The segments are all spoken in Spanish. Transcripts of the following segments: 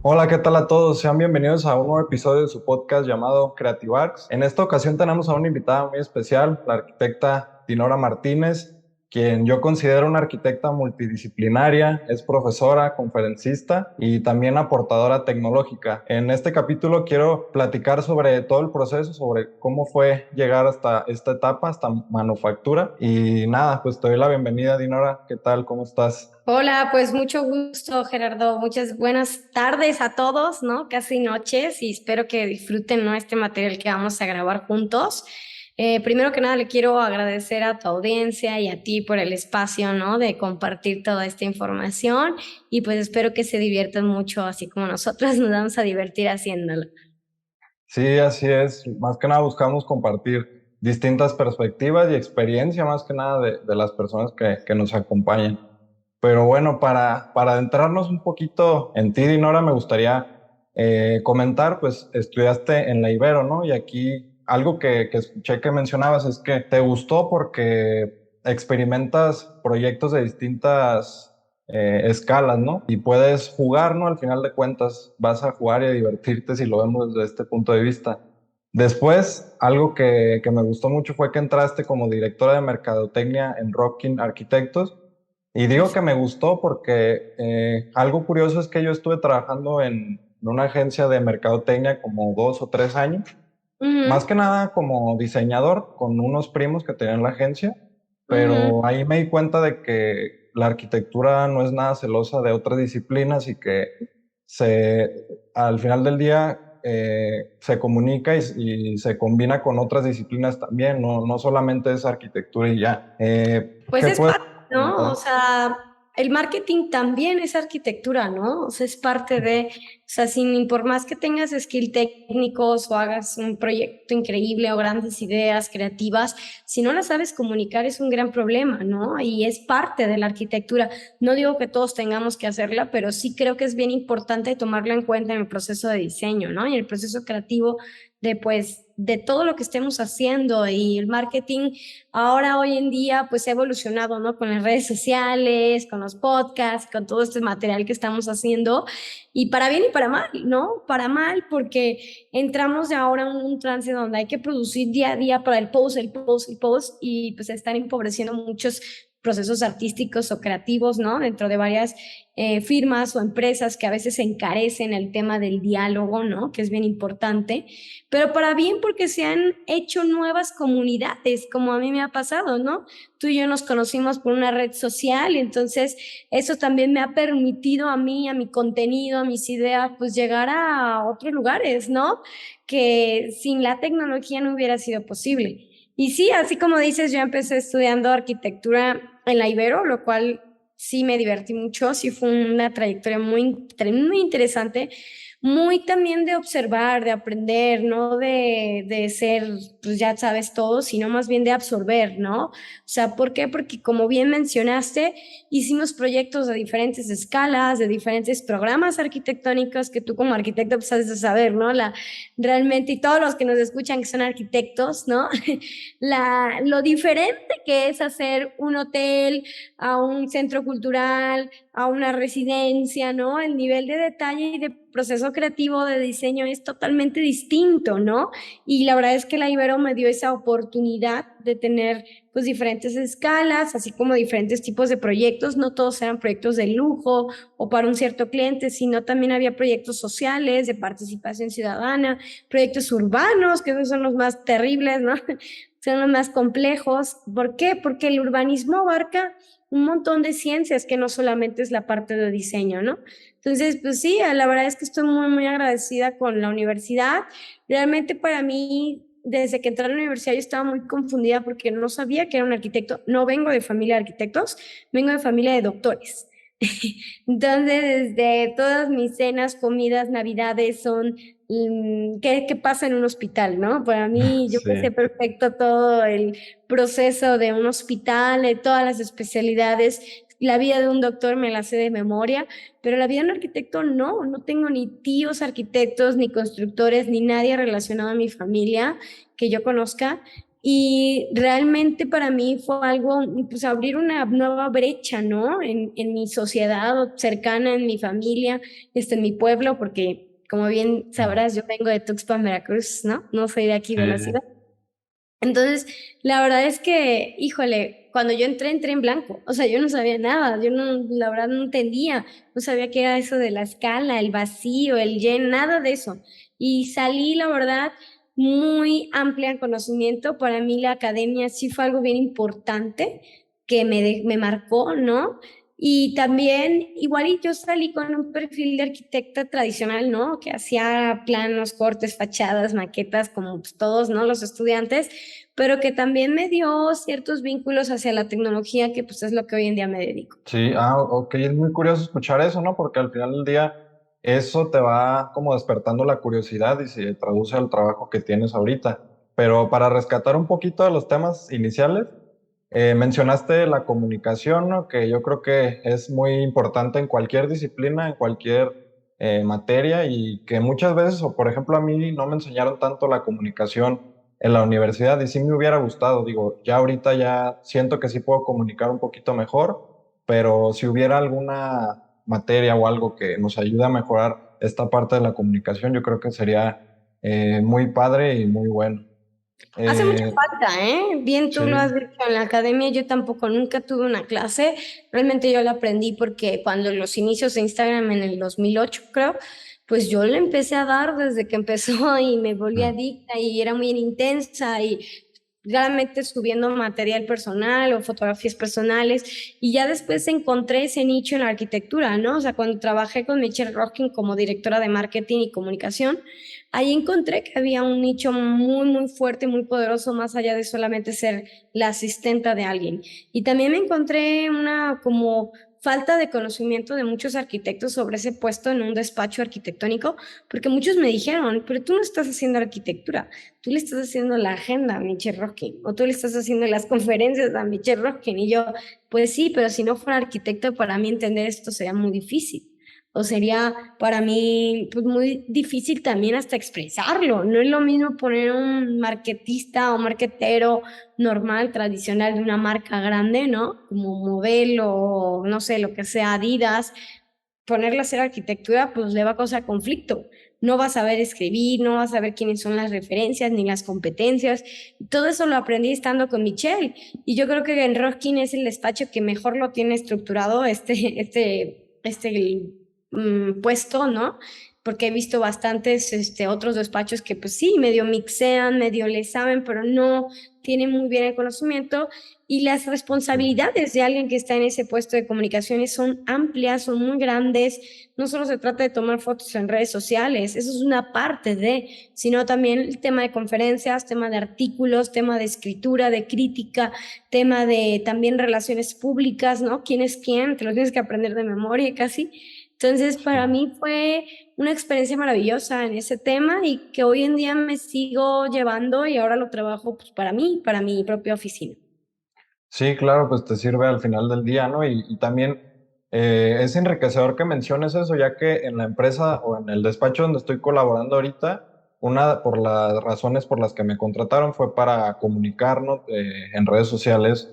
Hola, ¿qué tal a todos? Sean bienvenidos a un nuevo episodio de su podcast llamado Creative Arts. En esta ocasión tenemos a una invitada muy especial, la arquitecta Dinora Martínez, quien yo considero una arquitecta multidisciplinaria, es profesora, conferencista y también aportadora tecnológica. En este capítulo quiero platicar sobre todo el proceso, sobre cómo fue llegar hasta esta etapa, hasta manufactura. Y nada, pues te doy la bienvenida, Dinora. ¿Qué tal? ¿Cómo estás? Hola, pues mucho gusto, Gerardo. Muchas buenas tardes a todos, ¿no? Casi noches y espero que disfruten, ¿no? Este material que vamos a grabar juntos. Primero que nada, le quiero agradecer a tu audiencia y a ti por el espacio, ¿no? De compartir toda esta información y pues espero que se diviertan mucho, así como nosotros nos vamos a divertir haciéndolo. Sí, así es. Más que nada buscamos compartir distintas perspectivas y experiencia, más que nada de las personas que nos acompañan. Pero bueno, para adentrarnos un poquito en ti, Dinora, me gustaría comentar, pues estudiaste en la Ibero, ¿no? Y aquí algo que escuché que mencionabas es que te gustó porque experimentas proyectos de distintas escalas, ¿no? Y puedes jugar, ¿no? Al final de cuentas, vas a jugar y a divertirte si lo vemos desde este punto de vista. Después, algo que me gustó mucho fue que entraste como directora de mercadotecnia en Rockin Arquitectos. Y digo que me gustó porque algo curioso es que yo estuve trabajando en una agencia de mercadotecnia como 2 o 3 años, más Ujú, que nada como diseñador con unos primos que tenían la agencia, ujú. pero ahí me di cuenta de que la arquitectura no es nada celosa de otras disciplinas y que al final del día se comunica y se combina con otras disciplinas también, no solamente es arquitectura y ya. Pues ¿Qué es puedes parte, ¿no? O comentar? sea, el marketing también es arquitectura, ¿no? O sea, es parte de, o sea, sin por más que tengas skill técnicos o hagas un proyecto increíble o grandes ideas creativas, si no las sabes comunicar es un gran problema, ¿no? Y es parte de la arquitectura. No digo que todos tengamos que hacerla, pero sí creo que es bien importante tomarlo en cuenta en el proceso de diseño, ¿no? Y en el proceso creativo de, pues, de todo lo que estemos haciendo y el marketing. Ahora, hoy en día, pues ha evolucionado, ¿no? Con las redes sociales, con los podcasts, con todo este material que estamos haciendo, y para bien y para mal, ¿no? Para mal, porque entramos de ahora en un trance donde hay que producir día a día para el post, el post, el post, y pues están empobreciendo muchos procesos artísticos o creativos, ¿no? Dentro de varias firmas o empresas que a veces encarecen el tema del diálogo, ¿no? Que es bien importante, pero para bien porque se han hecho nuevas comunidades, como a mí me ha pasado, ¿no? Tú y yo nos conocimos por una red social y entonces eso también me ha permitido a mí, a mi contenido, a mis ideas, pues llegar a otros lugares, ¿no? Que sin la tecnología no hubiera sido posible. Y sí, así como dices, yo empecé estudiando arquitectura en la Ibero, lo cual sí me divertí mucho, sí fue una trayectoria muy interesante, muy también de observar, de aprender, no de ser, pues ya sabes todo, sino más bien de absorber, ¿no? O sea, ¿por qué? Porque como bien mencionaste, hicimos proyectos de diferentes escalas, de diferentes programas arquitectónicos que tú como arquitecto pues has de saber, ¿no? Realmente, y todos los que nos escuchan que son arquitectos, ¿no? Lo diferente que es hacer un hotel, a un centro cultural, a una residencia, ¿no? El nivel de detalle y de proceso creativo de diseño es totalmente distinto, ¿no? Y la verdad es que la Ibero me dio esa oportunidad de tener pues diferentes escalas, así como diferentes tipos de proyectos. No todos eran proyectos de lujo o para un cierto cliente, sino también había proyectos sociales, de participación ciudadana, proyectos urbanos, que esos son los más terribles, ¿no? Son los más complejos. ¿Por qué? Porque el urbanismo abarca un montón de ciencias que no solamente es la parte de diseño, ¿no? Entonces, pues sí, la verdad es que estoy muy agradecida con la universidad. Realmente para mí, desde que entré a la universidad, yo estaba muy confundida porque no sabía que era un arquitecto. No vengo de familia de arquitectos, vengo de familia de doctores. Entonces, desde todas mis cenas, comidas, navidades son qué pasa en un hospital, ¿no? Para mí, yo que sé Sí. perfecto todo el proceso de un hospital, de todas las especialidades. La vida de un doctor me la sé de memoria, pero la vida de un arquitecto no tengo ni tíos arquitectos, ni constructores, ni nadie relacionado a mi familia que yo conozca. Y realmente para mí fue algo, pues abrir una nueva brecha, ¿no? En mi sociedad cercana, en mi familia, en mi pueblo, porque como bien sabrás, yo vengo de Tuxpan, Veracruz, ¿no? No soy de aquí Sí, de la ciudad. Entonces, la verdad es que, híjole, cuando yo entré en blanco. O sea, yo no sabía nada, yo no, la verdad no entendía, no sabía qué era eso de la escala, el vacío, el yen, nada de eso. Y salí, la verdad, muy amplia en conocimiento. Para mí la academia sí fue algo bien importante que me marcó, ¿no? Y también, igual y yo salí con un perfil de arquitecta tradicional, ¿no? Que hacía planos, cortes, fachadas, maquetas, como pues, todos, ¿no? Los estudiantes, pero que también me dio ciertos vínculos hacia la tecnología, que pues es lo que hoy en día me dedico. sí, ok, es muy curioso escuchar eso, ¿no? Porque al final del día eso te va como despertando la curiosidad y se traduce al trabajo que tienes ahorita. Pero para rescatar un poquito de los temas iniciales, mencionaste la comunicación, ¿no? Que yo creo que es muy importante en cualquier disciplina, en cualquier materia y que muchas veces, o por ejemplo a mí no me enseñaron tanto la comunicación en la universidad y sí me hubiera gustado, digo, ya ahorita ya siento que sí puedo comunicar un poquito mejor, pero si hubiera alguna materia o algo que nos ayude a mejorar esta parte de la comunicación, yo creo que sería muy padre y muy bueno. Hace mucha Eh, falta, ¿eh? Bien, tú lo has sí, dicho en la academia, yo tampoco nunca tuve una clase, realmente yo la aprendí porque cuando los inicios de Instagram en el 2008, creo, pues yo le empecé a dar desde que empezó y me volví mm, adicta y era muy intensa y realmente subiendo material personal o fotografías personales y ya después encontré ese nicho en la arquitectura, ¿no? O sea, cuando trabajé con Michelle Rocking como directora de marketing y comunicación, ahí encontré que había un nicho muy, muy fuerte, muy poderoso, más allá de solamente ser la asistenta de alguien. Y también me encontré una como falta de conocimiento de muchos arquitectos sobre ese puesto en un despacho arquitectónico, porque muchos me dijeron, pero tú no estás haciendo arquitectura, tú le estás haciendo la agenda a Michelle Rocking, o tú le estás haciendo las conferencias a Michelle Rocking. Y yo, pues sí, pero si no fuera arquitecto, para mí entender esto sería muy difícil. O sería para mí pues, muy difícil también hasta expresarlo. No es lo mismo poner un marketista o marketero normal, tradicional de una marca grande, ¿no? Como modelo, o no sé, lo que sea, Adidas, ponerle a hacer arquitectura, pues le va a causar conflicto. No va a saber escribir, no va a saber quiénes son las referencias ni las competencias. Todo eso lo aprendí estando con Michelle. Y yo creo que en Roskin es el despacho que mejor lo tiene estructurado, puesto, ¿no? Porque he visto bastantes otros despachos que pues sí, medio mixean, medio le saben, pero no tienen muy bien el conocimiento y las responsabilidades de alguien que está en ese puesto de comunicaciones son amplias, son muy grandes. No solo se trata de tomar fotos en redes sociales, eso es una parte de, sino también el tema de conferencias, tema de artículos, tema de escritura, de crítica, tema de también relaciones públicas, ¿no? ¿Quién es quién? Te lo tienes que aprender de memoria casi. Entonces, para sí. mí fue una experiencia maravillosa en ese tema y que hoy en día me sigo llevando y ahora lo trabajo pues, para mí, para mi propia oficina. Sí, claro, pues te sirve al final del día, ¿no? Y también es enriquecedor que menciones eso, ya que en la empresa o en el despacho donde estoy colaborando ahorita, una por las razones por las que me contrataron fue para comunicarnos en redes sociales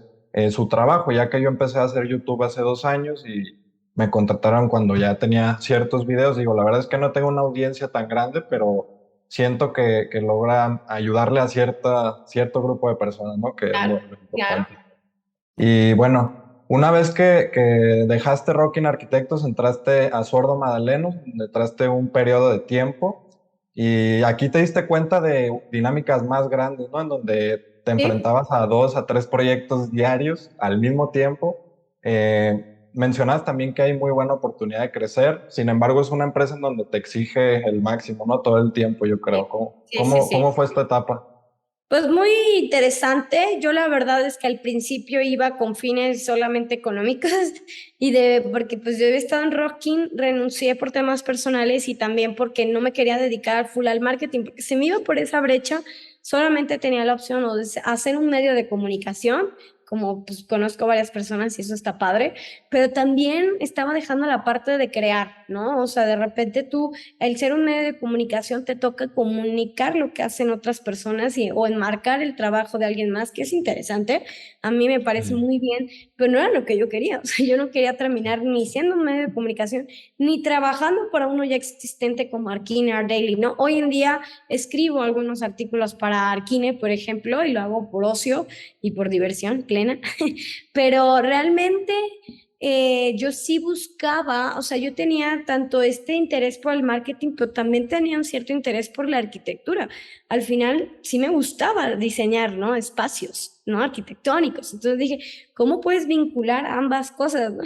su trabajo, ya que yo empecé a hacer YouTube hace 2 años y me contrataron cuando ya tenía ciertos videos. Digo, la verdad es que no tengo una audiencia tan grande, pero siento que logra ayudarle a cierto grupo de personas, ¿no? Que es Claro, lo claro. importante. Y bueno, una vez que dejaste Rocking Arquitectos, entraste a Sordo Madaleno, donde entraste un periodo de tiempo y aquí te diste cuenta de dinámicas más grandes, ¿no? En donde te Sí. enfrentabas a 2 a 3 proyectos diarios al mismo tiempo. Mencionas también que hay muy buena oportunidad de crecer, sin embargo es una empresa en donde te exige el máximo, ¿no? Todo el tiempo, yo creo. Sí, sí, sí, ¿Cómo sí. fue esta etapa? Pues muy interesante. Yo la verdad es que al principio iba con fines solamente económicos porque pues yo había estado en Rocking, renuncié por temas personales y también porque no me quería dedicar full al marketing, porque si me iba por esa brecha, solamente tenía la opción o de hacer un medio de comunicación como pues conozco varias personas y eso está padre, pero también estaba dejando la parte de crear, ¿no? O sea, de repente tú, el ser un medio de comunicación te toca comunicar lo que hacen otras personas o enmarcar el trabajo de alguien más, que es interesante, a mí me parece Sí. muy bien, pero no era lo que yo quería, o sea, yo no quería terminar ni siendo un medio de comunicación, ni trabajando para uno ya existente como Arkine, Art Daily, ¿no? Hoy en día escribo algunos artículos para Arkine, por ejemplo, y lo hago por ocio y por diversión plena, pero realmente yo sí buscaba, o sea, yo tenía tanto este interés por el marketing, pero también tenía un cierto interés por la arquitectura. Al final sí me gustaba diseñar, ¿no? Espacios, ¿no? Arquitectónicos. Entonces dije, ¿cómo puedes vincular ambas cosas, ¿no?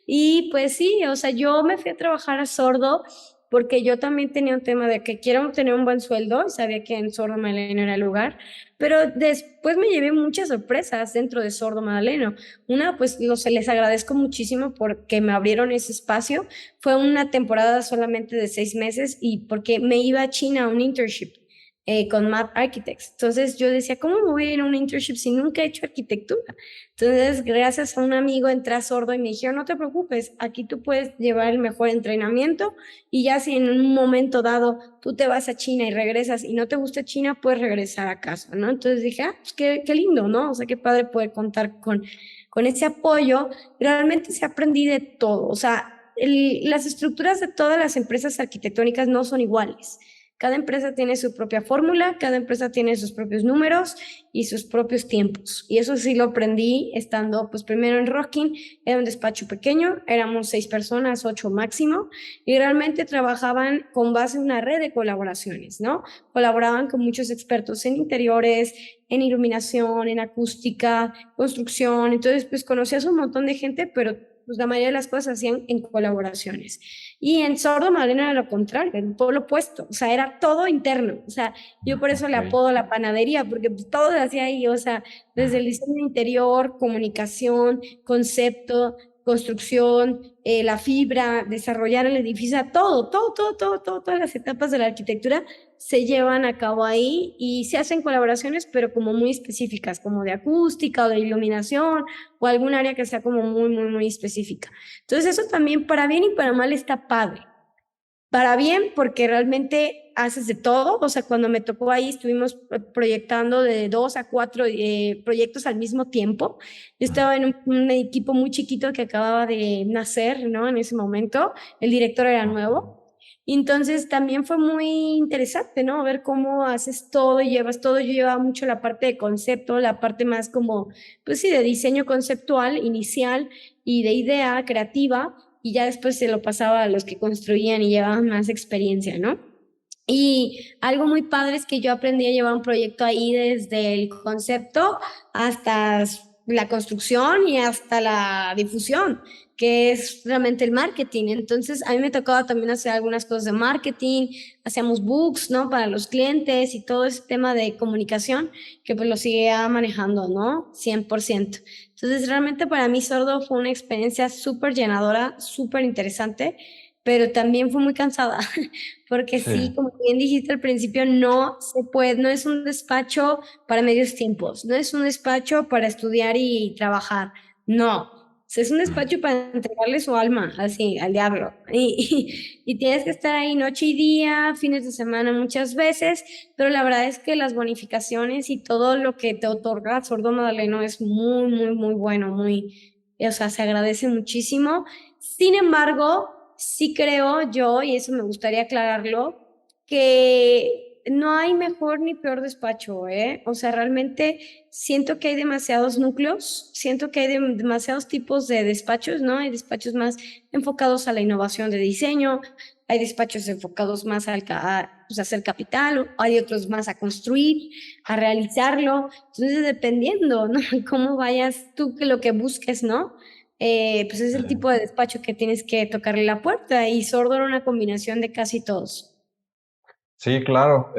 Y pues sí, o sea, yo me fui a trabajar a Sordo porque yo también tenía un tema de que quiero tener un buen sueldo y sabía que en Sordo Madaleno era el lugar, pero después me llevé muchas sorpresas dentro de Sordo Madaleno. Una, pues les agradezco muchísimo porque me abrieron ese espacio. Fue una temporada solamente de 6 meses y porque me iba a China a un internship con Map Architects. Entonces yo decía, ¿cómo me voy a ir a un internship si nunca he hecho arquitectura? Entonces, gracias a un amigo entré a Sordo y me dijeron, no te preocupes, aquí tú puedes llevar el mejor entrenamiento y ya si en un momento dado tú te vas a China y regresas y no te gusta China, puedes regresar a casa, ¿no? Entonces dije, ah, pues qué lindo, ¿no? O sea, qué padre poder contar con ese apoyo. Realmente se aprendí de todo, o sea, las estructuras de todas las empresas arquitectónicas no son iguales. Cada empresa tiene su propia fórmula, cada empresa tiene sus propios números y sus propios tiempos. Y eso sí lo aprendí estando, pues primero en Rocking, era un despacho pequeño, éramos 6 personas, 8 máximo, y realmente trabajaban con base en una red de colaboraciones, ¿no? Colaboraban con muchos expertos en interiores, en iluminación, en acústica, construcción. Entonces, pues conocías un montón de gente, pero pues la mayoría de las cosas se hacían en colaboraciones. Y en Sordo Madalena era lo contrario, era todo lo opuesto, o sea, era todo interno, o sea, yo por eso le Ok. apodo la panadería, porque pues, todo se hacía ahí, o sea, desde el diseño interior, comunicación, concepto, construcción, la fibra, desarrollar el edificio, todas las etapas de la arquitectura se llevan a cabo ahí y se hacen colaboraciones, pero como muy específicas, como de acústica o de iluminación o algún área que sea como muy específica. Entonces eso también para bien y para mal está padre. Para bien, porque realmente haces de todo. O sea, cuando me tocó ahí, estuvimos proyectando de 2 a 4 proyectos al mismo tiempo. Yo estaba en un equipo muy chiquito que acababa de nacer, ¿no? En ese momento, el director era nuevo. Y entonces también fue muy interesante, ¿no? Ver cómo haces todo y llevas todo. Yo llevaba mucho la parte de concepto, la parte más como, pues sí, de diseño conceptual inicial y de idea creativa y ya después se lo pasaba a los que construían y llevaban más experiencia, ¿no? Y algo muy padre es que yo aprendí a llevar un proyecto ahí desde el concepto hasta la construcción y hasta la difusión, que es realmente el marketing. Entonces, a mí me tocaba también hacer algunas cosas de marketing, hacíamos books, ¿no? Para los clientes y todo ese tema de comunicación, que pues lo seguía manejando, ¿no? 100%. Entonces, realmente para mí Sordo fue una experiencia súper llenadora, súper interesante, pero también fue muy cansada, porque sí, Sí. como bien dijiste al principio, no se puede, no es un despacho para medios tiempos, no es un despacho para estudiar y trabajar, no. O sea, es un despacho para entregarle su alma, así, al diablo. Y tienes que estar ahí noche y día, fines de semana muchas veces, pero la verdad es que las bonificaciones y todo lo que te otorga Sordo Madaleno es muy bueno, o sea, se agradece muchísimo. Sin embargo, sí creo yo, y eso me gustaría aclararlo, que no hay mejor ni peor despacho, ¿eh? O sea, realmente siento que hay demasiados núcleos, siento que hay demasiados tipos de despachos, ¿no? Hay despachos más enfocados a la innovación de diseño, hay despachos enfocados más pues, a hacer capital, hay otros más a construir, a realizarlo. Entonces, dependiendo, ¿no? Cómo vayas tú, que lo que busques, ¿no? Pues es el tipo de despacho que tienes que tocarle la puerta y Sordo era una combinación de casi todos. Sí, claro.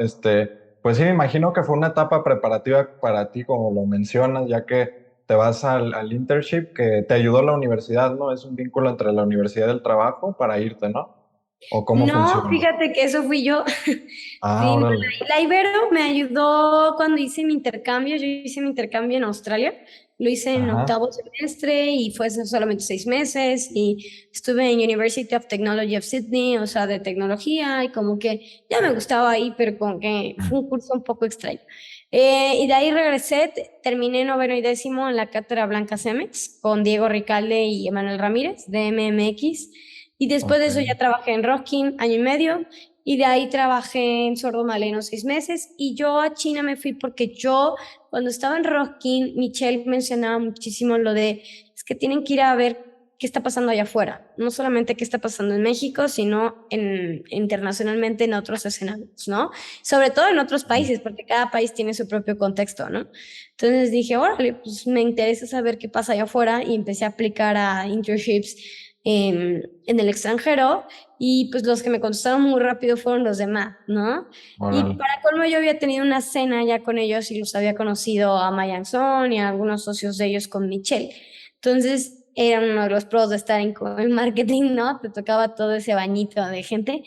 Pues sí, me imagino que fue una etapa preparativa para ti, como lo mencionas, ya que te vas al internship que te ayudó la universidad, ¿no? Es un vínculo entre la universidad y el trabajo para irte, ¿no? o cómo No, funciona. fíjate que eso fui yo. Ah, Sí, no, órale. la Ibero me ayudó cuando hice mi intercambio. Yo hice mi intercambio en Australia. Lo hice en Ajá. octavo semestre y fue solamente 6 meses. Y estuve en University of Technology of Sydney, o sea, de tecnología. Y como que ya me gustaba ahí, pero como que fue un curso un poco extraño. Y de ahí regresé, terminé noveno y décimo en la cátedra Blanca Cemex con Diego Ricalde y Emanuel Ramírez de MMX. Y después de Ok. eso ya trabajé en Rocking año y medio. Y de ahí trabajé en Sordo Maleno 6 meses y yo a China me fui porque yo, cuando estaba en Rocking, Michelle mencionaba muchísimo lo de, es que tienen que ir a ver qué está pasando allá afuera, no solamente qué está pasando en México, sino internacionalmente en otros escenarios, ¿no? Sobre todo en otros países, porque cada país tiene su propio contexto, ¿no? Entonces dije, órale, pues me interesa saber qué pasa allá afuera y empecé a aplicar a internships en el extranjero y pues los que me contestaron muy rápido fueron los demás, ¿no? Y Órale. para colmo yo había tenido una cena ya con ellos y los había conocido a Mayan Son y a algunos socios de ellos con Michelle. Entonces eran uno de los pros de estar en marketing, ¿no? Te tocaba todo ese bañito de gente.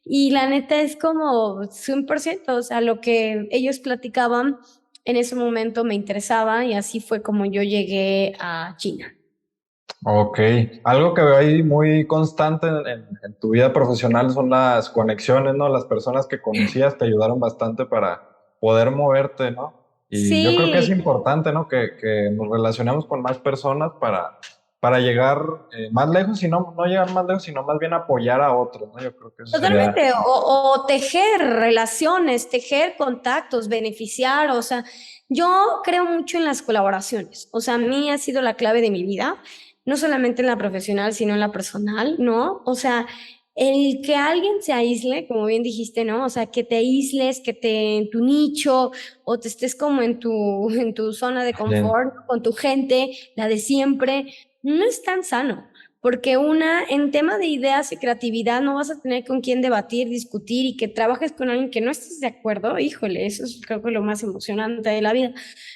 Y la neta es como 100%, o sea, lo que ellos platicaban en ese momento me interesaba y así fue como yo llegué a China. Ok, algo que veo ahí muy constante en tu vida profesional son las conexiones, ¿no? Las personas que conocías te ayudaron bastante para poder moverte, ¿no? Y yo creo que es Sí, importante, ¿no? Que nos relacionemos con más personas para llegar más lejos y no llegar más lejos, sino más bien apoyar a otros, ¿no? Yo creo que eso sería... totalmente, o tejer relaciones, tejer contactos, beneficiar, o sea, yo creo mucho en las colaboraciones, o sea, a mí ha sido la clave de mi vida, no solamente en la profesional, sino en la personal, ¿no? O sea, el que alguien se aísle, como bien dijiste, ¿no? O sea, que te aísles, que te en tu nicho, o te estés como en tu zona de Bien. confort, con tu gente, la de siempre, no es tan sano. Porque una, en tema de ideas y creatividad, no vas a tener con quién debatir, discutir y que trabajes con alguien que no estés de acuerdo. Híjole, eso es creo que lo más emocionante de la vida.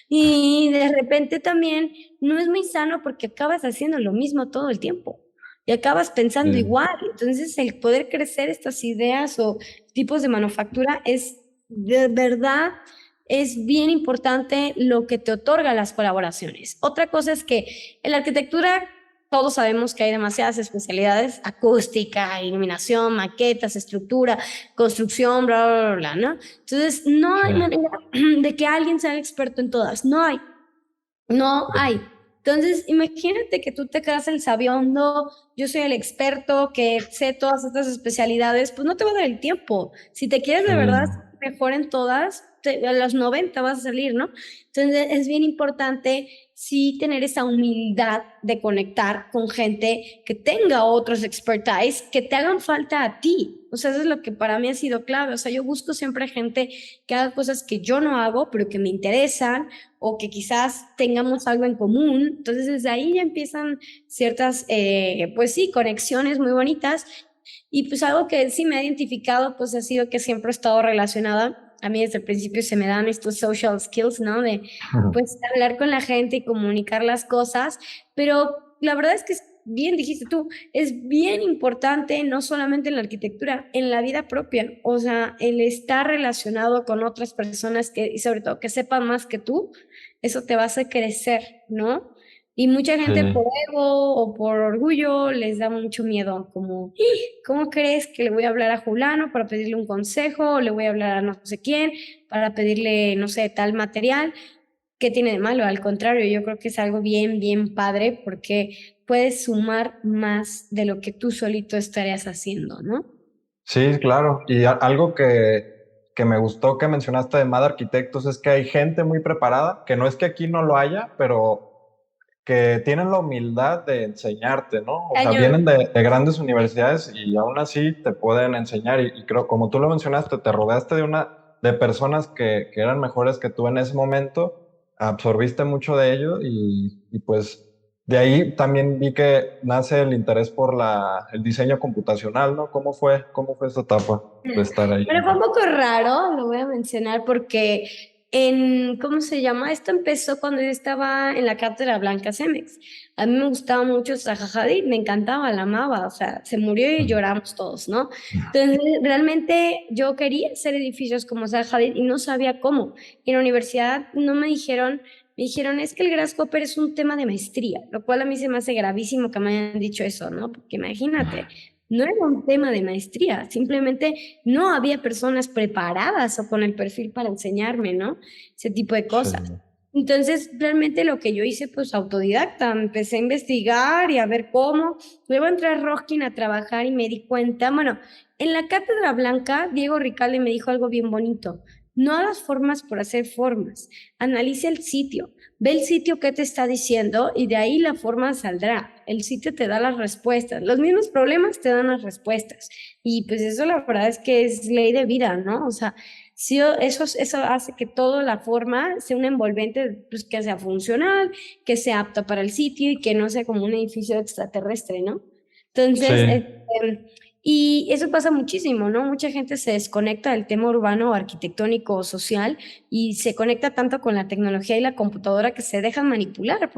Y de repente también no es muy sano porque acabas haciendo lo mismo todo el tiempo y acabas pensando Sí. igual. Entonces, el poder crecer estas ideas o tipos de manufactura es de verdad, es bien importante lo que te otorga las colaboraciones. Otra cosa es que en la arquitectura todos sabemos que hay demasiadas especialidades, acústica, iluminación, maquetas, estructura, construcción, bla, bla, bla, bla, ¿no? Entonces, no Sí. hay manera de que alguien sea experto en todas, no hay. No hay. Entonces, imagínate que tú te quedas el sabiondo, yo soy el experto que sé todas estas especialidades, pues no te va a dar el tiempo. Si te quieres Sí. de verdad ser mejor en todas, a los 90 vas a salir, ¿no? Entonces, es bien importante sí tener esa humildad de conectar con gente que tenga otros expertise que te hagan falta a ti. O sea, eso es lo que para mí ha sido clave. O sea, yo busco siempre gente que haga cosas que yo no hago, pero que me interesan o que quizás tengamos algo en común. Entonces, desde ahí ya empiezan ciertas, pues sí, conexiones muy bonitas. Y pues algo que sí me ha identificado, pues ha sido que siempre he estado relacionada. A mí desde el principio se me dan estos social skills, ¿no? De, pues, hablar con la gente y comunicar las cosas. Pero la verdad es que, bien dijiste tú, es bien importante, no solamente en la arquitectura, en la vida propia. O sea, el estar relacionado con otras personas que, y sobre todo que sepan más que tú, eso te va a hacer crecer, ¿no? Y mucha Sí. gente por ego o por orgullo les da mucho miedo, como, ¿cómo crees que le voy a hablar a Julano para pedirle un consejo? ¿O le voy a hablar a no sé quién para pedirle, no sé, tal material? ¿Qué tiene de malo? Al contrario, yo creo que es algo bien, bien padre porque puedes sumar más de lo que tú solito estarías haciendo, ¿no? Sí, claro. Y algo que me gustó que mencionaste de MAD Arquitectos es que hay gente muy preparada, que no es que aquí no lo haya, pero que tienen la humildad de enseñarte, ¿no? O sea, Cañón. vienen de grandes universidades y aún así te pueden enseñar. Y creo, como tú lo mencionaste, te rodeaste de personas que eran mejores que tú en ese momento, absorbiste mucho de ello y pues de ahí también vi que nace el interés por el diseño computacional, ¿no? Cómo fue esta etapa de estar ahí? Pero fue un poco raro, lo voy a mencionar porque ¿cómo se llama? Esto empezó cuando yo estaba en la Cátedra Blanca Cemex. A mí me gustaba mucho Zaha Hadid, me encantaba, la amaba, o sea, se murió y lloramos todos, ¿no? Entonces, realmente yo quería hacer edificios como Zaha Hadid y no sabía cómo. En la universidad no me dijeron, me dijeron, es que el Grasshopper es un tema de maestría, lo cual a mí se me hace gravísimo que me hayan dicho eso, ¿no? Porque imagínate, no era un tema de maestría, simplemente no había personas preparadas o con el perfil para enseñarme, ¿no? Ese tipo de Sí. cosas. Entonces, realmente lo que yo hice, pues autodidacta, empecé a investigar y a ver cómo. Luego entré a Roskin a trabajar y me di cuenta, bueno, en la Cátedra Blanca, Diego Ricalde me dijo algo bien bonito. No hagas formas por hacer formas. Analiza el sitio. Ve el sitio que te está diciendo y de ahí la forma saldrá. El sitio te da las respuestas. Los mismos problemas te dan las respuestas. Y pues eso la verdad es que es ley de vida, ¿no? O sea, sí, eso hace que toda la forma sea un envolvente, pues que sea funcional, que sea apta para el sitio y que no sea como un edificio extraterrestre, ¿no? Sí, Entonces, y eso pasa muchísimo, ¿no? Mucha gente se desconecta del tema urbano, arquitectónico o social y se conecta tanto con la tecnología y la computadora que se dejan manipular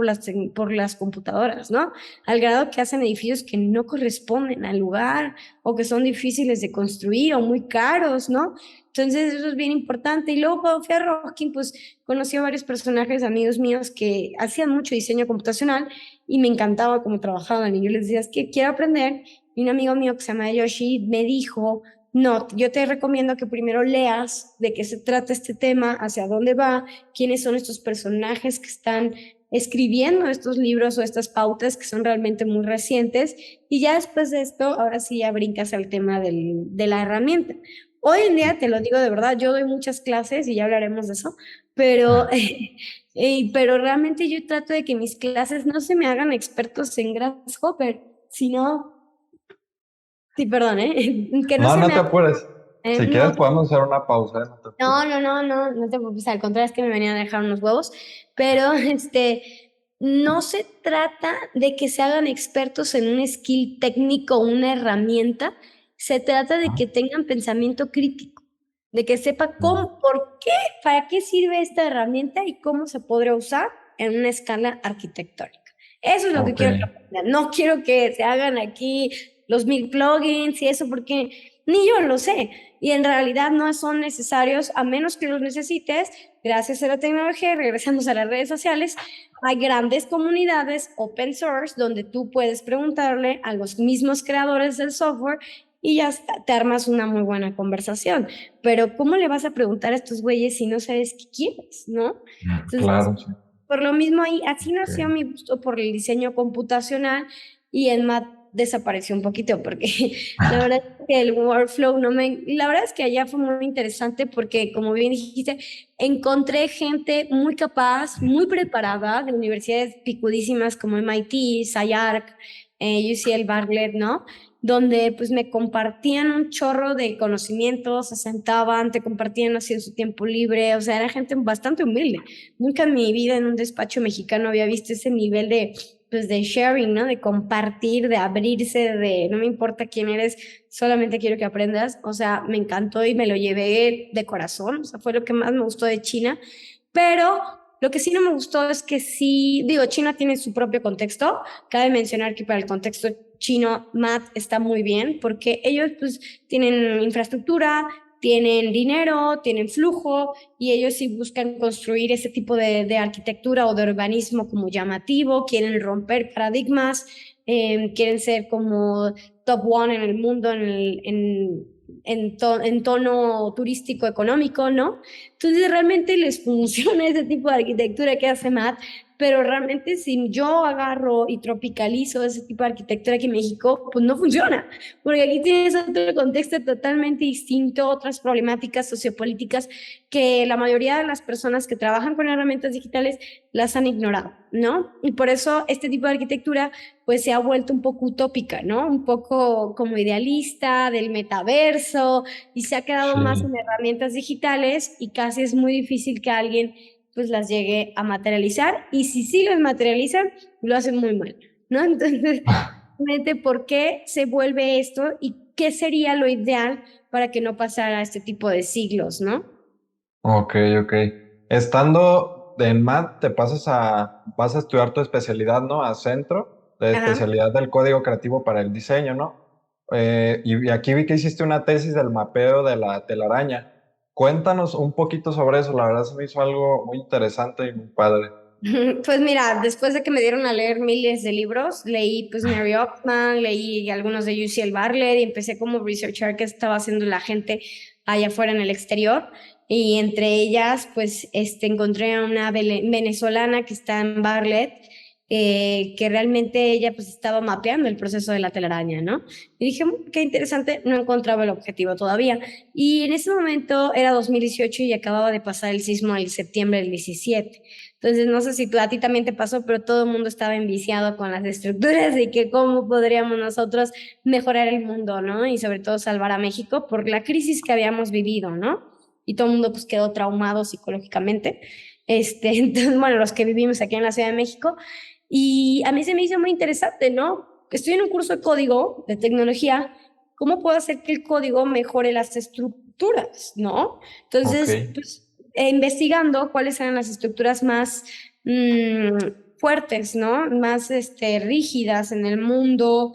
por las computadoras, ¿no? Al grado que hacen edificios que no corresponden al lugar o que son difíciles de construir o muy caros, ¿no? Entonces eso es bien importante. Y luego cuando fui a Rocking, pues conocí a varios personajes, amigos míos que hacían mucho diseño computacional y me encantaba cómo trabajaban. Y yo les decía, es que quiero aprender. Y un amigo mío que se llama Yoshi me dijo, no, yo te recomiendo que primero leas de qué se trata este tema, hacia dónde va, quiénes son estos personajes que están escribiendo estos libros o estas pautas que son realmente muy recientes. Y ya después de esto, ahora sí ya brincas al tema de la herramienta. Hoy en día, te lo digo de verdad, yo doy muchas clases y ya hablaremos de eso, pero, pero realmente yo trato de que mis clases no se me hagan expertos en Grasshopper, sino, sí, perdón, que no no, se no me te hagan, apures. Si no, quieres podemos hacer una pausa, no te apures. no te preocupes, al contrario es que me venían a dejar unos huevos, pero no se trata de que se hagan expertos en un skill técnico, una herramienta, se trata de que tengan pensamiento crítico, de que sepa cómo, por qué, para qué sirve esta herramienta y cómo se podría usar en una escala arquitectónica. Eso es lo que Ok, quiero que aprendan. No quiero que se hagan aquí los mil plugins y eso, porque ni yo lo sé y en realidad no son necesarios a menos que los necesites. Gracias a la tecnología, regresamos a las redes sociales, hay grandes comunidades open source donde tú puedes preguntarle a los mismos creadores del software y ya está, te armas una muy buena conversación. Pero ¿cómo le vas a preguntar a estos güeyes si no sabes qué quieres, no? Entonces, claro, sí. por lo mismo ahí, así Ok. nació mi gusto por el diseño computacional y en Math desapareció un poquito porque la verdad es que el workflow no me, la verdad es que allá fue muy interesante porque como bien dijiste, encontré gente muy capaz, muy preparada de universidades picudísimas como MIT, SciArc, UCL Bartlett, ¿no? Donde pues me compartían un chorro de conocimientos, se sentaban, te compartían así en su tiempo libre, o sea, era gente bastante humilde. Nunca en mi vida en un despacho mexicano había visto ese nivel de, pues, de sharing, ¿no? De compartir, de abrirse, de no me importa quién eres, solamente quiero que aprendas. O sea, me encantó y me lo llevé de corazón. O sea, fue lo que más me gustó de China. Pero lo que sí no me gustó es que sí, digo, China tiene su propio contexto. Cabe mencionar que para el contexto chino, Math está muy bien porque ellos pues tienen infraestructura, tienen dinero, tienen flujo y ellos sí buscan construir ese tipo de arquitectura o de urbanismo como llamativo, quieren romper paradigmas, quieren ser como top one en el mundo en tono turístico económico, ¿no? Entonces realmente les funciona ese tipo de arquitectura que hace Matt, pero realmente si yo agarro y tropicalizo ese tipo de arquitectura aquí en México, pues no funciona, porque aquí tienes otro contexto totalmente distinto, otras problemáticas sociopolíticas que la mayoría de las personas que trabajan con herramientas digitales las han ignorado, ¿no? Y por eso este tipo de arquitectura pues se ha vuelto un poco utópica, ¿no? Un poco como idealista del metaverso y se ha quedado más Sí. en herramientas digitales y casi es muy difícil que alguien pues las llegue a materializar y si sí las materializan, lo hacen muy mal, ¿no? Entonces, realmente, ¿por qué se vuelve esto y qué sería lo ideal para que no pasara este tipo de siglos, ¿no? Ok, ok. Estando en MAT, vas a estudiar tu especialidad, ¿no? A centro de Ajá. especialidad del código creativo para el diseño, ¿no? Y aquí vi que hiciste una tesis del mapeo de la telaraña. Cuéntanos un poquito sobre eso, la verdad se me hizo algo muy interesante y muy padre. Pues mira, después de que me dieron a leer miles de libros, leí pues Mary Ockman, leí algunos de UCL Bartlett y empecé como researcher qué estaba haciendo la gente allá afuera en el exterior. Y entre ellas, pues encontré a una venezolana que está en Bartlett, que realmente ella pues estaba mapeando el proceso de la telaraña, ¿no? Y dije, qué interesante, no encontraba el objetivo todavía. Y en ese momento era 2018 y acababa de pasar el sismo el septiembre del 17. Entonces, no sé si a ti también te pasó, pero todo el mundo estaba enviciado con las estructuras y que cómo podríamos nosotros mejorar el mundo, ¿no? Y sobre todo salvar a México por la crisis que habíamos vivido, ¿no? Y todo el mundo pues quedó traumado psicológicamente. Entonces, bueno, los que vivimos aquí en la Ciudad de México. Y a mí se me hizo muy interesante, ¿no? Estoy en un curso de código, de tecnología. ¿Cómo puedo hacer que el código mejore las estructuras, ¿no? Ok, Entonces, pues investigando cuáles eran las estructuras más mm, fuertes, ¿no? Más rígidas en el mundo.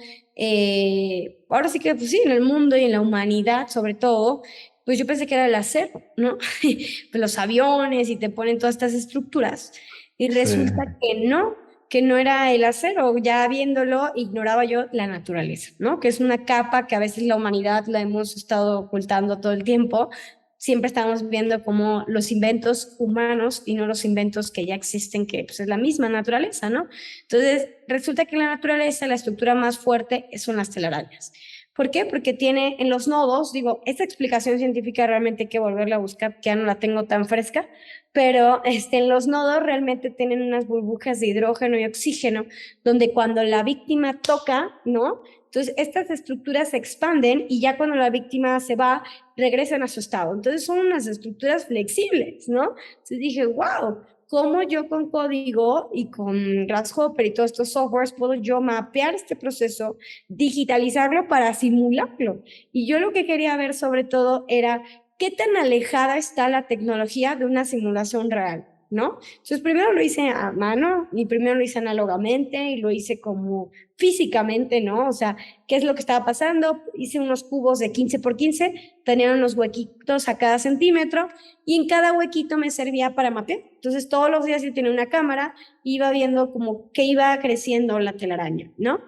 Ahora sí que, pues sí, en el mundo y en la humanidad, sobre todo, pues yo pensé que era el acero, ¿no? Pues los aviones y te ponen todas estas estructuras. Y sí, resulta que no era el acero. Ya viéndolo, ignoraba yo la naturaleza, ¿no? Que es una capa que a veces la humanidad la hemos estado ocultando todo el tiempo. Siempre estamos viendo como los inventos humanos y no los inventos que ya existen, que pues, es la misma naturaleza, ¿no? Entonces, resulta que la naturaleza, la estructura más fuerte son las telarañas. ¿Por qué? Porque tiene en los nodos, digo, esta explicación científica realmente hay que volverla a buscar, que ya no la tengo tan fresca, pero en los nodos realmente tienen unas burbujas de hidrógeno y oxígeno, donde cuando la víctima toca, ¿no? Entonces, estas estructuras se expanden y ya cuando la víctima se va, regresan a su estado. Entonces, son unas estructuras flexibles, ¿no? Entonces dije, wow, ¿cómo yo con código y con Grasshopper y todos estos softwares puedo yo mapear este proceso, digitalizarlo para simularlo? Y yo lo que quería ver sobre todo era qué tan alejada está la tecnología de una simulación real, ¿no? Entonces primero lo hice a mano y primero lo hice análogamente y lo hice como físicamente, ¿no? O sea, ¿qué es lo que estaba pasando? Hice unos cubos de 15 por 15, tenían unos huequitos a cada centímetro y en cada huequito me servía para mapear. Entonces todos los días yo tenía una cámara, iba viendo como que iba creciendo la telaraña, ¿no?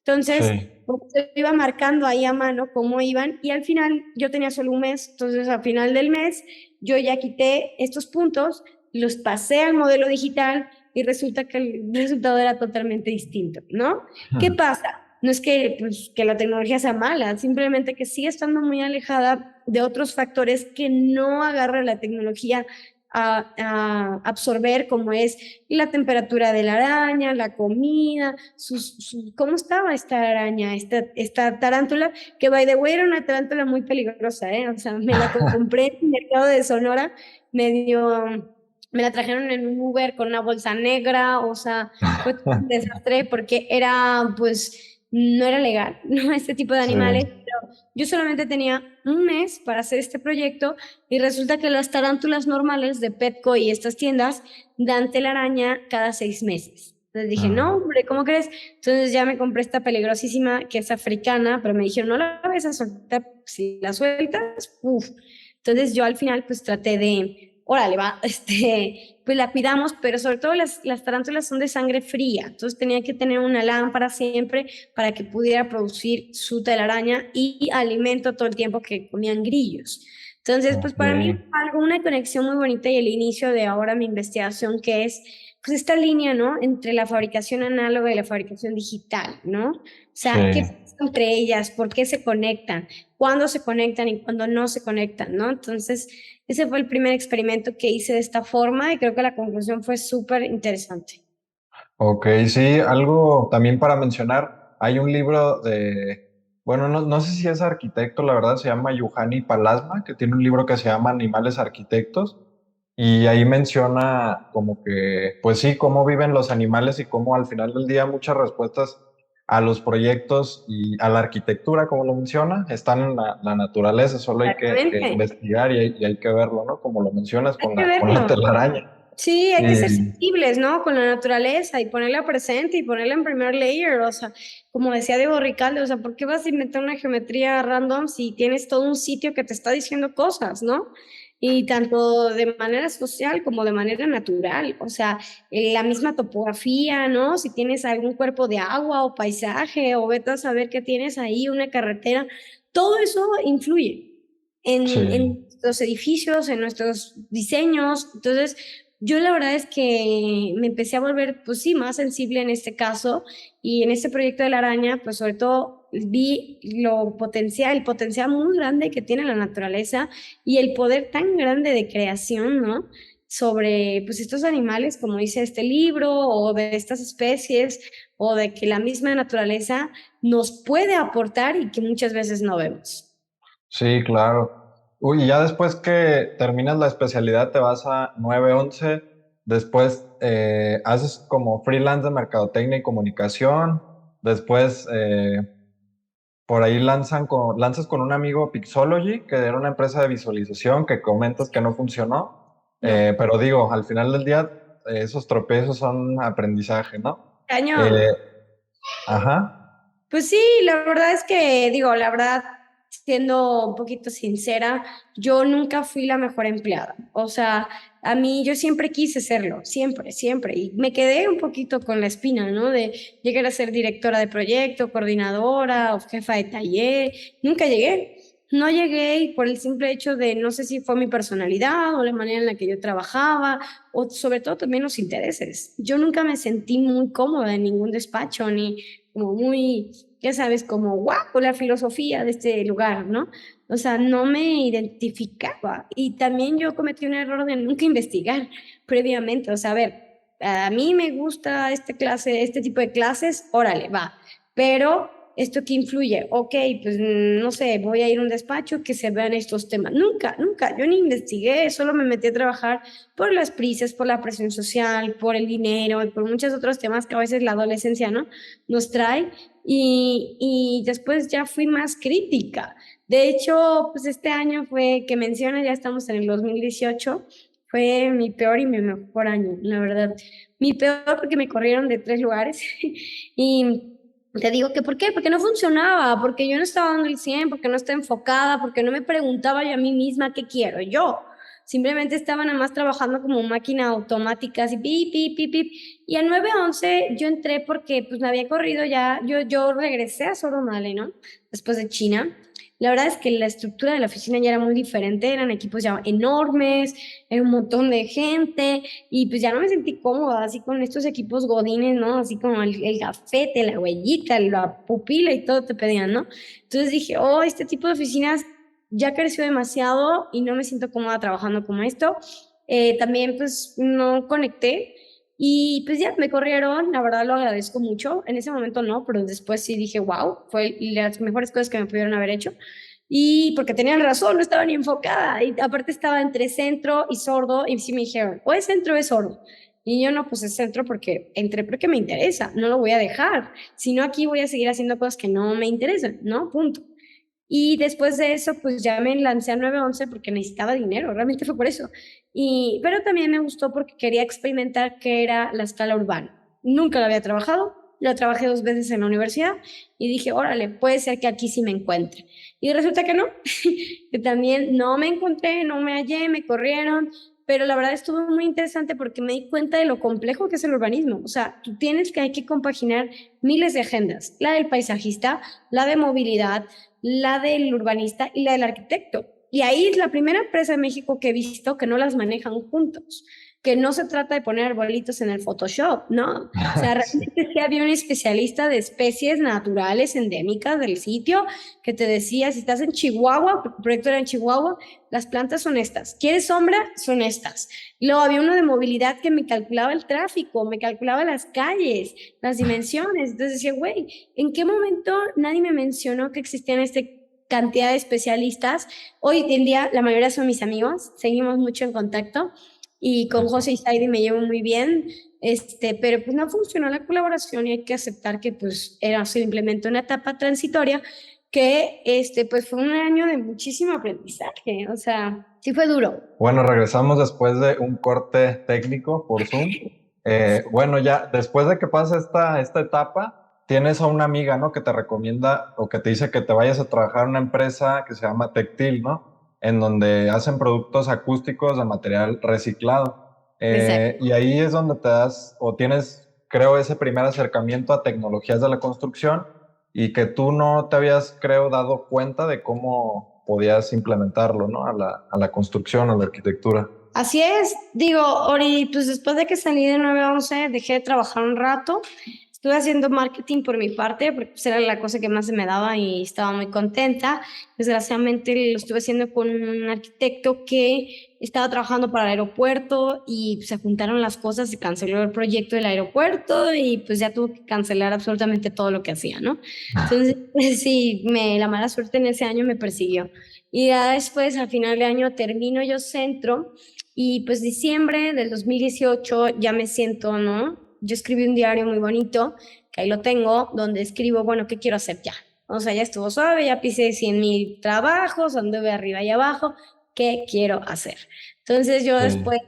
Entonces, sí. se iba marcando ahí a mano cómo iban y al final yo tenía solo un mes, entonces al final del mes yo ya quité estos puntos, los pasé al modelo digital y resulta que el resultado era totalmente distinto, ¿no? ¿Qué pasa? No es que, pues, que la tecnología sea mala, simplemente que sigue estando muy alejada de otros factores que no agarra la tecnología a absorber, como es la temperatura de la araña, la comida, cómo estaba esta araña, esta tarántula, que by the way era una tarántula muy peligrosa, ¿eh? O sea, me la compré en el mercado de Sonora, medio, me la trajeron en un Uber con una bolsa negra, o sea, fue todo un desastre porque era, pues, no era legal, ¿no? Este tipo de Sí, animales, pero yo solamente tenía un mes para hacer este proyecto y resulta que las tarántulas normales de Petco y estas tiendas dan telaraña cada 6 meses. Entonces dije, no, ah, hombre, ¿cómo crees? Entonces ya me compré esta peligrosísima que es africana, pero me dijeron, no la vas a soltar, si la sueltas, uff. Entonces yo al final pues traté de, órale, va, pues la cuidamos, pero sobre todo las tarántulas son de sangre fría, entonces tenía que tener una lámpara siempre para que pudiera producir su telaraña y alimento todo el tiempo que comían grillos. Entonces, pues ok, para mí fue algo, una conexión muy bonita y el inicio de ahora mi investigación, que es pues esta línea, ¿no? Entre la fabricación análoga y la fabricación digital, ¿no? O sí. sea, ¿qué pasa entre ellas? ¿Por qué se conectan? ¿Cuándo se conectan y cuándo no se conectan, ¿no? Entonces, ese fue el primer experimento que hice de esta forma y creo que la conclusión fue súper interesante. Ok, sí, algo también para mencionar, hay un libro de, bueno, no sé si es arquitecto, la verdad se llama Yuhani Palasma, que tiene un libro que se llama Animales Arquitectos, y ahí menciona como que, pues sí, cómo viven los animales y cómo al final del día muchas respuestas a los proyectos y a la arquitectura, como lo menciona, están en la naturaleza, solo hay que Exactamente. investigar y hay que verlo, ¿no? Como lo mencionas Hay con que con la verlo. telaraña. Sí, hay que ser Y sensibles, ¿no? Con la naturaleza y ponerla presente y ponerla en primer layer, o sea, como decía Diego Ricalde, o sea, ¿por qué vas a inventar una geometría random si tienes todo un sitio que te está diciendo cosas, ¿no? Y tanto de manera social como de manera natural, o sea, la misma topografía, ¿no? Si tienes algún cuerpo de agua o paisaje o vete a saber que tienes ahí una carretera, todo eso influye en sí, nuestros edificios, en nuestros diseños, entonces yo la verdad es que me empecé a volver, pues sí, más sensible en este caso y en este proyecto de la araña, pues sobre todo vi el potencial muy grande que tiene la naturaleza y el poder tan grande de creación, ¿no? Sobre, pues, estos animales, como dice este libro, o de estas especies, o de que la misma naturaleza nos puede aportar y que muchas veces no vemos. sí, claro. Uy, y ya después que terminas la especialidad te vas a 911, después haces como freelance de mercadotecnia y comunicación, después por ahí lanzas con un amigo Pixology, que era una empresa de visualización que comentas que no funcionó. No, Pero digo, al final del día, esos tropiezos son aprendizaje, ¿no? cañón. Eh, ajá, Pues sí, la verdad es que, digo, la verdad, siendo un poquito sincera, yo nunca fui la mejor empleada. O sea, a mí yo siempre quise serlo, siempre, siempre. Y me quedé un poquito con la espina, ¿no? De llegar a ser directora de proyecto, coordinadora o jefa de taller. Nunca llegué. No llegué y por el simple hecho de, no sé si fue mi personalidad o la manera en la que yo trabajaba o sobre todo también los intereses. Yo nunca me sentí muy cómoda en ningún despacho ni como muy, ya sabes, como guau, la filosofía de este lugar, ¿no? O sea, no me identificaba. Y también yo cometí un error de nunca investigar previamente. O sea, a ver, a mí me gusta este tipo de clases, órale, va. Pero, ¿esto qué influye? Ok, pues no sé, voy a ir a un despacho que se vean estos temas. Nunca, nunca, yo ni investigué, solo me metí a trabajar por las prisas, por la presión social, por el dinero y por muchos otros temas que a veces la adolescencia, ¿no? Nos trae y después ya fui más crítica. De hecho, pues este año fue que menciona, ya estamos en el 2018, fue mi peor y mi mejor año, la verdad. Mi peor porque me corrieron de 3 lugares y te digo que ¿por qué? Porque no funcionaba, porque yo no estaba dando el 100, porque no estaba enfocada, porque no me preguntaba yo a mí misma qué quiero yo. Simplemente estaba nada más trabajando como máquina automática, así, pip, pip, pip, pip. Y al 911 yo entré porque pues me había corrido ya, yo regresé a Soromale, ¿no? Después de China. La verdad es que la estructura de la oficina ya era muy diferente, eran equipos ya enormes, era un montón de gente y pues ya no me sentí cómoda así con estos equipos godines, ¿no? Así como el gafete, la huellita, la pupila y todo te pedían, ¿no? Entonces dije, oh, este tipo de oficinas ya creció demasiado y no me siento cómoda trabajando como esto. También pues no conecté y pues ya me corrieron, la verdad lo agradezco mucho. En ese momento no, pero después sí dije, wow, fue las mejores cosas que me pudieron haber hecho. Y porque tenían razón, no estaba ni enfocada. Y aparte estaba entre centro y sordo y sí me dijeron, o es centro o es sordo. Y yo no, pues es centro porque entré porque me interesa, no lo voy a dejar. Si no, aquí voy a seguir haciendo cosas que no me interesan, ¿no? Punto. Y después de eso, pues ya me lancé a 911 porque necesitaba dinero, realmente fue por eso. Pero también me gustó porque quería experimentar qué era la escala urbana. Nunca la había trabajado, la trabajé 2 veces en la universidad y dije, órale, puede ser que aquí sí me encuentre. Y resulta que no, que también no me encontré, no me hallé, me corrieron, pero la verdad estuvo muy interesante porque me di cuenta de lo complejo que es el urbanismo. O sea, tú tienes que hay que compaginar miles de agendas, la del paisajista, la de movilidad, la del urbanista y la del arquitecto. Y ahí es la primera empresa de México que he visto que no las manejan juntos, que no se trata de poner arbolitos en el Photoshop, ¿no? O sea, sí, realmente sí había un especialista de especies naturales endémicas del sitio que te decía, si estás en Chihuahua, porque el proyecto era en Chihuahua, las plantas son estas. ¿Quieres sombra? Son estas. Luego había uno de movilidad que me calculaba el tráfico, me calculaba las calles, las dimensiones. Entonces decía, güey, ¿en qué momento nadie me mencionó que existían cantidad de especialistas? Hoy en día la mayoría son mis amigos, seguimos mucho en contacto y con José y Saidi me llevo muy bien. pero pues no funcionó la colaboración y hay que aceptar que pues era simplemente una etapa transitoria que pues fue un año de muchísimo aprendizaje, o sea, sí fue duro. Bueno, regresamos después de un corte técnico por Zoom. Bueno, ya después de que pasa esta etapa, tienes a una amiga, ¿no? Que te recomienda o que te dice que te vayas a trabajar en una empresa que se llama Tectil, ¿no? En donde hacen productos acústicos de material reciclado. Exacto. Y ahí es donde te das o tienes, creo, ese primer acercamiento a tecnologías de la construcción y que tú no te habías, creo, dado cuenta de cómo podías implementarlo, ¿no? A la construcción, a la arquitectura. Así es, digo, Ori, pues después de que salí de 9 a 11, dejé de trabajar un rato, estuve haciendo marketing por mi parte, porque pues era la cosa que más se me daba y estaba muy contenta. Desgraciadamente lo estuve haciendo con un arquitecto que estaba trabajando para el aeropuerto y se juntaron las cosas, se canceló el proyecto del aeropuerto y pues ya tuvo que cancelar absolutamente todo lo que hacía, ¿no? Entonces, sí, la mala suerte en ese año me persiguió. Y ya después, al final de año, termino yo centro. Y pues diciembre del 2018 ya me siento, ¿no? Yo escribí un diario muy bonito, que ahí lo tengo, donde escribo, bueno, ¿qué quiero hacer ya? O sea, ya estuvo suave, ya pisé 100,000 trabajos, anduve arriba y abajo, ¿qué quiero hacer? Entonces yo Sí. después,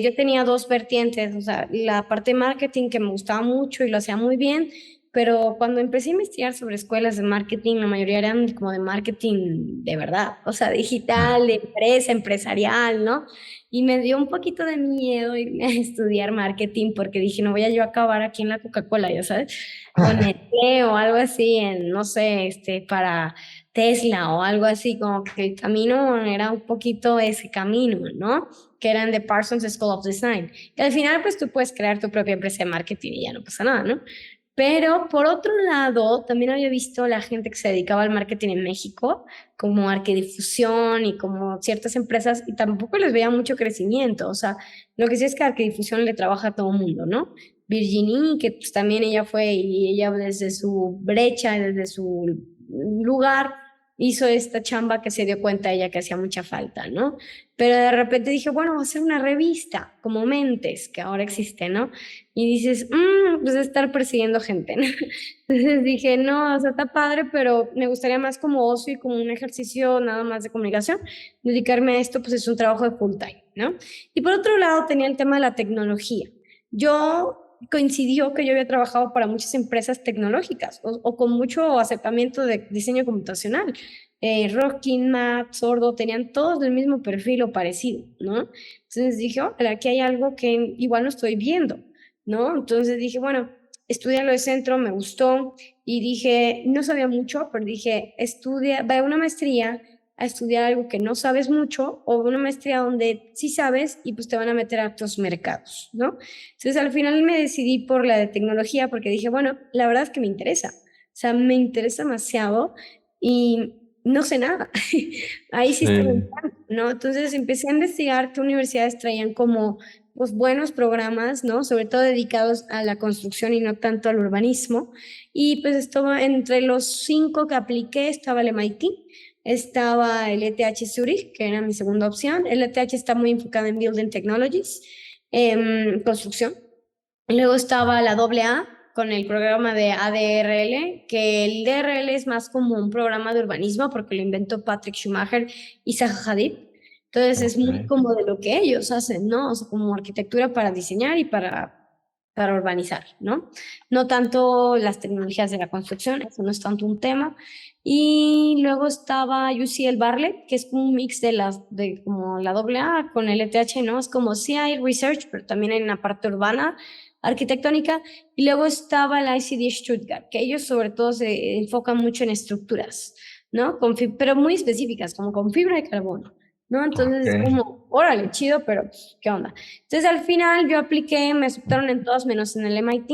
yo tenía dos vertientes, o sea, la parte de marketing que me gustaba mucho y lo hacía muy bien, pero cuando empecé a investigar sobre escuelas de marketing, la mayoría eran como de marketing de verdad, o sea, digital, de empresa, empresarial, ¿no? Y me dio un poquito de miedo irme a estudiar marketing porque dije, no voy a yo acabar aquí en la Coca-Cola, ya sabes, o Nestlé o algo así, no sé, para Tesla o algo así, como que el camino era un poquito ese camino, ¿no? Que eran de Parsons School of Design. Y al final, pues tú puedes crear tu propia empresa de marketing y ya no pasa nada, ¿no? Pero por otro lado, también había visto la gente que se dedicaba al marketing en México, como Arquidifusión y como ciertas empresas, y tampoco les veía mucho crecimiento. O sea, lo que sí es que Arquidifusión le trabaja a todo el mundo, ¿no? Virginie, que pues también ella fue y ella desde su brecha, desde su lugar, hizo esta chamba que se dio cuenta ella que hacía mucha falta, ¿no? Pero de repente dije, bueno, voy a hacer una revista como Mentes, que ahora existe, ¿no? Y dices, pues estar persiguiendo gente, ¿no? Entonces dije, no, o sea, está padre, pero me gustaría más como ocio y como un ejercicio nada más de comunicación. Dedicarme a esto, pues es un trabajo de full time, ¿no? Y por otro lado tenía el tema de la tecnología. Yo coincidió que yo había trabajado para muchas empresas tecnológicas o con mucho acercamiento de diseño computacional. Rocking, Matt, Sordo, tenían todos el mismo perfil o parecido, ¿no? Entonces dije, oh, aquí hay algo que igual no estoy viendo, ¿no? Entonces dije, bueno, estudié lo de centro, me gustó y dije, no sabía mucho, pero dije, estudia, ve a una maestría a estudiar algo que no sabes mucho o una maestría donde sí sabes y pues te van a meter a otros mercados, ¿no? Entonces al final me decidí por la de tecnología porque dije, bueno, la verdad es que me interesa, o sea, me interesa demasiado y no sé nada. Ahí sí estoy, Sí. ¿no? Entonces empecé a investigar qué universidades traían como pues buenos programas, ¿no? Sobre todo dedicados a la construcción y no tanto al urbanismo. Y pues estaba entre los 5 que apliqué, estaba el MIT, estaba el ETH Zurich, que era mi segunda opción. El ETH está muy enfocado en Building Technologies, construcción. Luego estaba la AA con el programa de ADRL, que el DRL es más como un programa de urbanismo porque lo inventó Patrick Schumacher y Zaha Hadid. Entonces es Ok. muy como de lo que ellos hacen, ¿no? O sea, como arquitectura para diseñar y para urbanizar, ¿no? No tanto las tecnologías de la construcción, eso no es tanto un tema. Y luego estaba UCL Bartlett, que es un mix de como la AA con el ETH, ¿no? Es como sí hay research, pero también hay una parte urbana arquitectónica, y luego estaba la ICD Stuttgart, que ellos sobre todo se enfocan mucho en estructuras, ¿no? Pero muy específicas, como con fibra de carbono, ¿no? Entonces es Ok. como, órale, chido, pero pues, ¿qué onda? Entonces al final yo apliqué, me aceptaron en todas menos en el MIT.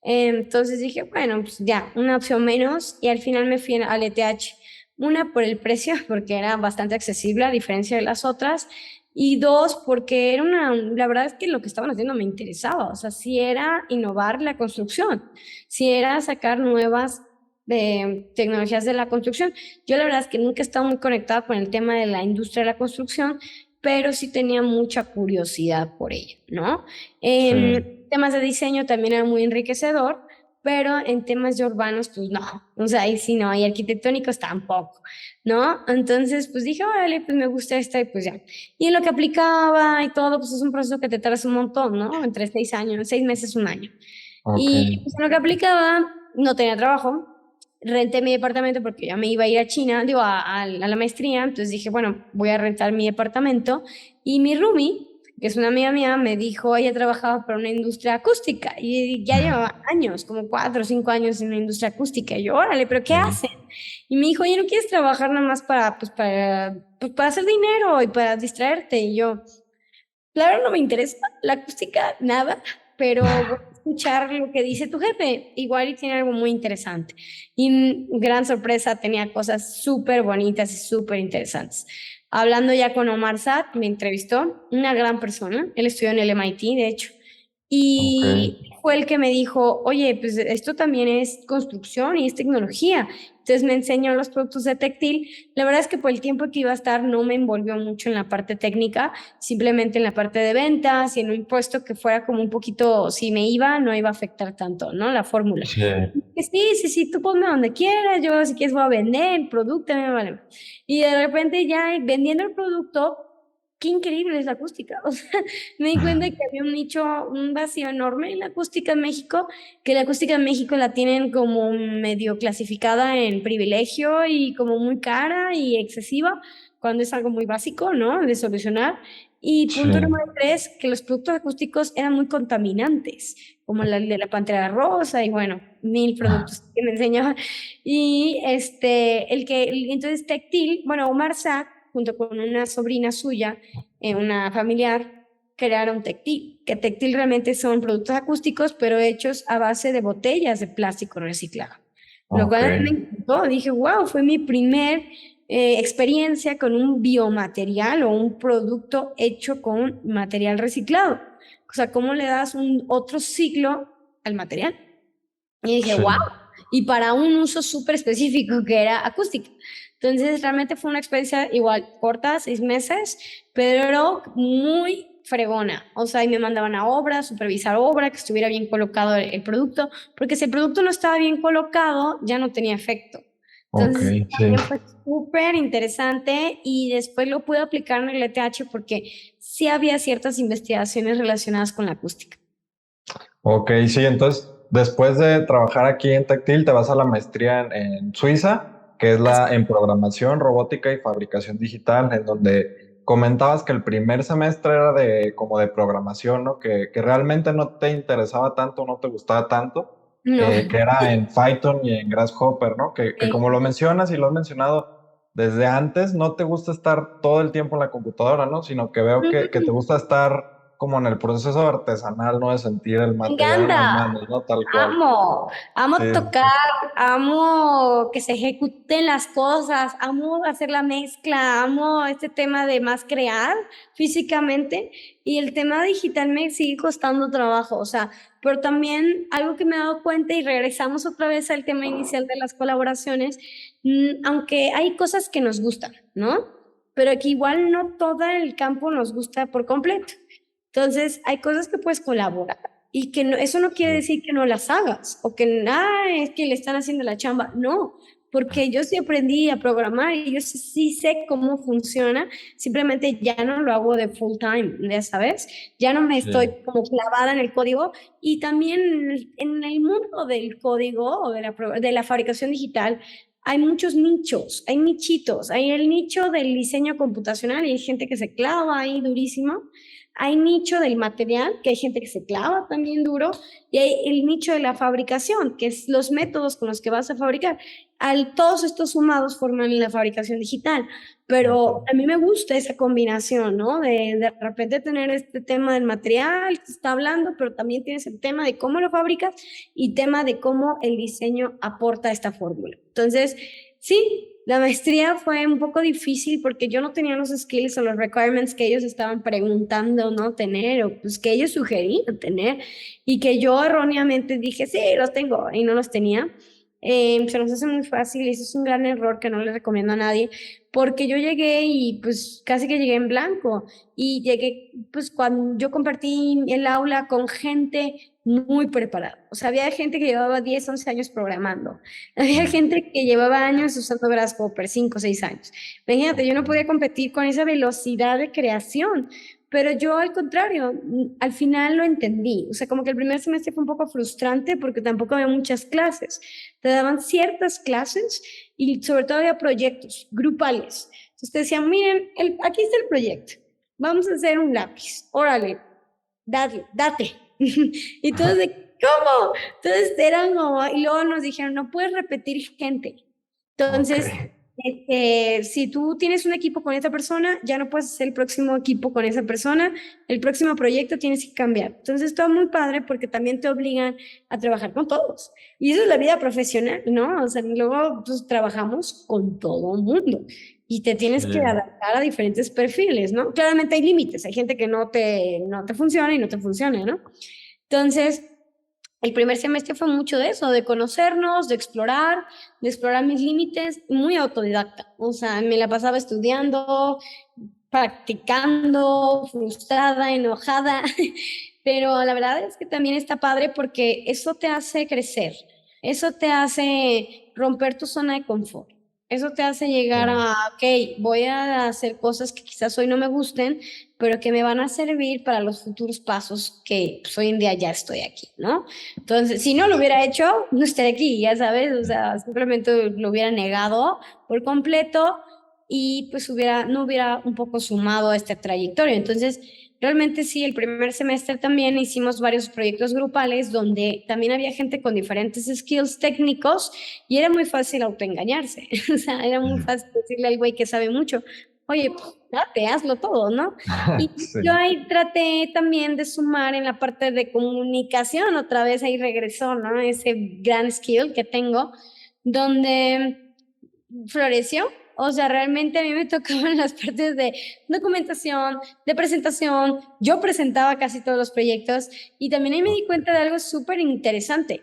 Entonces dije, bueno, pues ya, una opción menos, y al final me fui al ETH. Una por el precio, porque era bastante accesible a diferencia de las otras, y dos, porque era la verdad es que lo que estaban haciendo me interesaba, o sea, si era innovar la construcción, si era sacar nuevas tecnologías de la construcción. Yo la verdad es que nunca he estado muy conectada con el tema de la industria de la construcción, pero sí tenía mucha curiosidad por ella, ¿no? Sí, En temas de diseño también era muy enriquecedor, pero en temas de urbanos, pues no, o sea, ahí sí no, y arquitectónicos tampoco, ¿no? Entonces, pues dije, vale, pues me gusta esta y pues ya. Y en lo que aplicaba y todo, pues es un proceso que te tardas un montón, ¿no? Entre 6 años, 6 meses, un año. ok, Y pues en lo que aplicaba, no tenía trabajo, renté mi departamento porque ya me iba a ir a China, digo, a la maestría, entonces dije, bueno, voy a rentar mi departamento. Y mi roomie, que es una amiga mía, me dijo, ella trabajaba para una industria acústica y ya llevaba años, como 4 o 5 años en la industria acústica. Y yo, órale, ¿pero qué sí. hacen? Y me dijo, oye, ¿no quieres trabajar nada más para hacer dinero y para distraerte? Y yo, claro, no me interesa la acústica, nada, pero voy a escuchar lo que dice tu jefe. Igual y tiene algo muy interesante. Y gran sorpresa, tenía cosas súper bonitas y súper interesantes. Hablando ya con Omar Saad, me entrevistó, una gran persona. Él estudió en el MIT, de hecho, Ok, y fue el que me dijo, oye, pues esto también es construcción y es tecnología. Entonces me enseñó los productos de Textil. La verdad es que por el tiempo que iba a estar no me envolvió mucho en la parte técnica, simplemente en la parte de ventas y en un puesto que fuera como un poquito, si me iba, no iba a afectar tanto, ¿no? La fórmula. sí. Que sí, sí, sí, tú ponme donde quieras, yo si quieres voy a vender el producto, me vale. Y de repente ya vendiendo el producto, qué increíble es la acústica. O sea, me di cuenta que había un nicho, un vacío enorme en la acústica en México, que la acústica en México la tienen como medio clasificada en privilegio y como muy cara y excesiva, cuando es algo muy básico, ¿no? De solucionar. Y Sí. punto número tres, que los productos acústicos eran muy contaminantes, como la de la Pantera Rosa y bueno, mil productos que me enseñaba. Y entonces Textil, bueno, Omar Sack, junto con una sobrina suya, una familiar, crearon Textil, que Textil realmente son productos acústicos, pero hechos a base de botellas de plástico reciclado. Lo Ok, cual a mí me encantó, dije, wow, fue mi primer experiencia con un biomaterial o un producto hecho con material reciclado. O sea, ¿cómo le das un otro ciclo al material? Y dije, sí. wow, y para un uso súper específico que era acústica. Entonces, realmente fue una experiencia igual corta, 6 meses, pero muy fregona. O sea, y me mandaban a obra, supervisar obra, que estuviera bien colocado el producto, porque si el producto no estaba bien colocado, ya no tenía efecto. Ok, Entonces, sí. también fue súper interesante y después lo pude aplicar en el ETH porque sí había ciertas investigaciones relacionadas con la acústica. Ok, sí, entonces después de trabajar aquí en Tactil, te vas a la maestría en Suiza, que es la en programación, robótica y fabricación digital, en donde comentabas que el primer semestre era de como de programación, ¿no? Que realmente no te interesaba tanto, no te gustaba tanto, No. que era en Python y en Grasshopper, ¿no? Que como lo mencionas y lo has mencionado desde antes, no te gusta estar todo el tiempo en la computadora, ¿no? Sino que veo que te gusta estar como en el proceso artesanal, ¿no? De sentir el Me material en las encanta. manos, ¿no? Tal cual. Amo Sí, tocar, amo que se ejecuten las cosas, amo hacer la mezcla, amo este tema de más crear físicamente y el tema digital me sigue costando trabajo, o sea, pero también algo que me he dado cuenta y regresamos otra vez al tema inicial de las colaboraciones, aunque hay cosas que nos gustan, ¿no? Pero que igual no todo el campo nos gusta por completo. Entonces, hay cosas que puedes colaborar y que eso no quiere sí, decir que no las hagas o que, es que le están haciendo la chamba. No, porque yo sí aprendí a programar y yo sí sé cómo funciona, simplemente ya no lo hago de full time, ya sabes, ya no me estoy sí, como clavada en el código y también en el mundo del código o de la fabricación digital. Hay muchos nichos, hay nichitos, hay el nicho del diseño computacional y hay gente que se clava ahí durísimo. Hay nicho del material, que hay gente que se clava también duro, y hay el nicho de la fabricación, que es los métodos con los que vas a fabricar. Todos estos sumados forman la fabricación digital, pero ok. a mí me gusta esa combinación, ¿no? De repente tener este tema del material que está hablando, pero también tienes el tema de cómo lo fabricas y tema de cómo el diseño aporta esta fórmula. Entonces, sí, la maestría fue un poco difícil porque yo no tenía los skills o los requirements que ellos estaban preguntando no tener o pues que ellos sugerían tener y que yo erróneamente dije, sí, los tengo y no los tenía. Se nos hace muy fácil y eso es un gran error que no le recomiendo a nadie, porque yo llegué y pues casi que llegué en blanco y llegué pues cuando yo compartí el aula con gente muy preparada. O sea, había gente que llevaba 10 11 años programando. Había Mm, gente que llevaba años usando Grasshopper, 5 o 6 años. Imagínate, yo no ok. podía competir con esa velocidad de creación. Pero yo al contrario, al final lo entendí. O sea, como que el primer semestre fue un poco frustrante porque tampoco había muchas clases. Te daban ciertas clases y sobre todo había proyectos grupales. Entonces te decían, miren, aquí está el proyecto. Vamos a hacer un lápiz. Órale, date. Y todos de, ¿cómo? Entonces eran como, y luego nos dijeron, no puedes repetir gente. Ok. Entonces, si tú tienes un equipo con esa persona, ya no puedes hacer el próximo equipo con esa persona, el próximo proyecto tienes que cambiar. Entonces, está muy padre porque también te obligan a trabajar con todos. Y eso es la vida profesional, ¿no? O sea, luego pues, trabajamos con todo el mundo y te tienes que Sí. adaptar a diferentes perfiles, ¿no? Claramente hay límites, hay gente que no te funciona y no te funciona, ¿no? Entonces, el primer semestre fue mucho de eso, de conocernos, de explorar mis límites, muy autodidacta. O sea, me la pasaba estudiando, practicando, frustrada, enojada, pero la verdad es que también está padre porque eso te hace crecer, eso te hace romper tu zona de confort. Eso te hace Sí. llegar a, ok, voy a hacer cosas que quizás hoy no me gusten, pero que me van a servir para los futuros pasos que pues, hoy en día ya estoy aquí, ¿no? Entonces, si no lo hubiera hecho, no estaría aquí, ya sabes, o sea, simplemente lo hubiera negado por completo y pues no hubiera un poco sumado a esta trayectoria. Entonces, realmente sí, el primer semestre también hicimos varios proyectos grupales donde también había gente con diferentes skills técnicos y era muy fácil autoengañarse. O sea, era muy Mm. fácil decirle al güey que sabe mucho, oye, pues, date, hazlo todo, ¿no? Y yo Sí. ahí traté también de sumar en la parte de comunicación, otra vez ahí regresó, ¿no? Ese gran skill que tengo, donde floreció. O sea, realmente a mí me tocaban las partes de documentación, de presentación. Yo presentaba casi todos los proyectos y también ahí me di Ok. cuenta de algo súper interesante,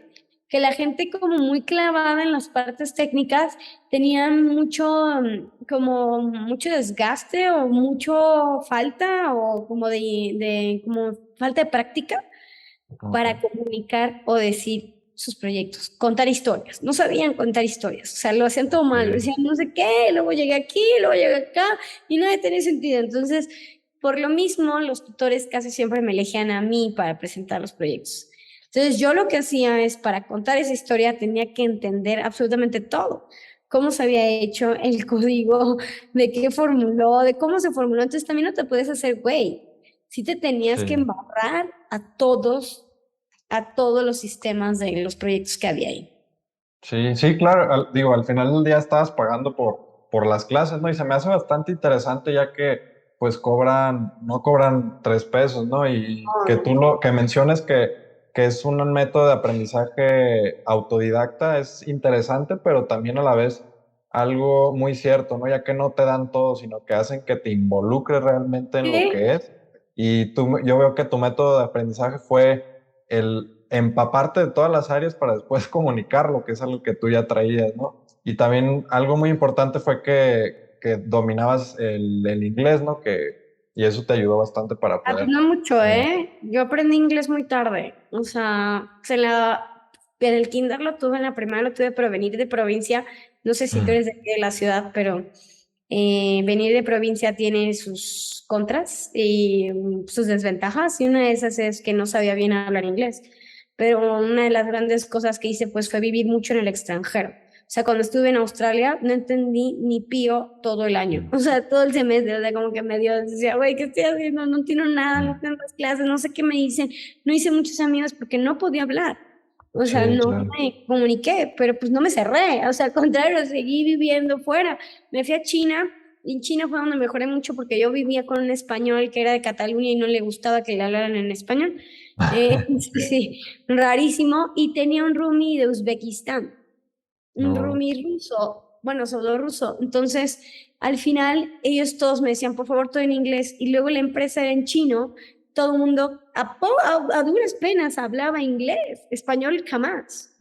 que la gente como muy clavada en las partes técnicas tenía mucho, como mucho desgaste o mucho falta o como como falta de práctica Ok. para comunicar o decir sus proyectos, contar historias. No sabían contar historias, o sea, lo hacían todo mal, Ok. decían no sé qué, luego llegué aquí, luego llegué acá, y no tenía sentido. Entonces, por lo mismo, los tutores casi siempre me elegían a mí para presentar los proyectos. Entonces, yo lo que hacía es, para contar esa historia, tenía que entender absolutamente todo. Cómo se había hecho el código, de qué formuló, de cómo se formuló. Entonces, también no te puedes hacer güey. Sí te tenías que Sí. embarrar a todos los sistemas de los proyectos que había ahí. Sí, sí, claro. Digo, al final del día estabas pagando por las clases, ¿no? Y se me hace bastante interesante ya que, pues, no cobran 3 pesos, ¿no? Y que tú que menciones que es un método de aprendizaje autodidacta es interesante, pero también a la vez algo muy cierto, ¿no? Ya que no te dan todo, sino que hacen que te involucres realmente en lo Sí, que es. Y yo veo que tu método de aprendizaje fue el empaparte de todas las áreas para después comunicarlo, que es algo que tú ya traías, ¿no? Y también algo muy importante fue que dominabas el inglés, ¿no? Y eso te ayudó bastante para pues poder... no mucho, eh, ¿eh? Yo aprendí inglés muy tarde. O sea, en el kinder lo tuve, en la primaria lo tuve, pero venir de provincia, no sé si tú eres de mm, aquí de la ciudad, pero venir de provincia tiene sus contras y sus desventajas, y una de esas es que no sabía bien hablar inglés. Pero una de las grandes cosas que hice pues fue vivir mucho en el extranjero. O sea, cuando estuve en Australia no entendí ni pío todo el año, mm, o sea, todo el semestre, o sea, como que medio decía, güey, ¿qué estoy haciendo? No entiendo nada, no mm. tengo las clases, no sé qué me dicen, no hice muchos amigos porque no podía hablar. O sea, Sí, no claro. me comuniqué, pero pues no me cerré, o sea, al contrario, seguí viviendo fuera. Me fui a China y en China fue donde mejoré mucho porque yo vivía con un español que era de Cataluña y no le gustaba que le hablaran en español. Sí, sí, rarísimo. Y tenía un roomie de Uzbekistán, un No, roomie ruso, bueno, solo ruso. Entonces, al final, ellos todos me decían, por favor, todo en inglés. Y luego la empresa era en chino, todo el mundo a duras penas hablaba inglés, español jamás.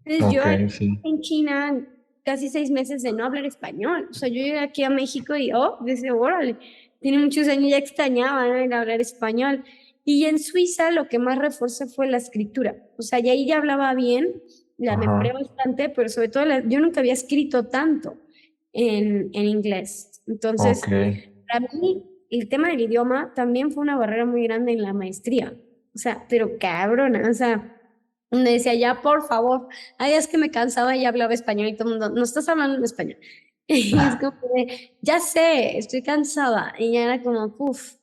Entonces yo Ok, sí. en China casi 6 meses de no hablar español. O sea, yo llegué aquí a México y, desde órale, tiene muchos años, ya extrañaba, ¿no?, el hablar español. Y en Suiza lo que más reforcé fue la escritura. O sea, y ahí ya hablaba bien, la mejoré Ajá. bastante, pero sobre todo yo nunca había escrito tanto en inglés. Ok. Entonces, para mí, el tema del idioma también fue una barrera muy grande en la maestría. O sea, pero cabrona, o sea, me decía, ya, por favor. Hay días que me cansaba y hablaba español y todo el mundo, no estás hablando en español. Y es como ya sé, estoy cansada. Y ya era como, uff.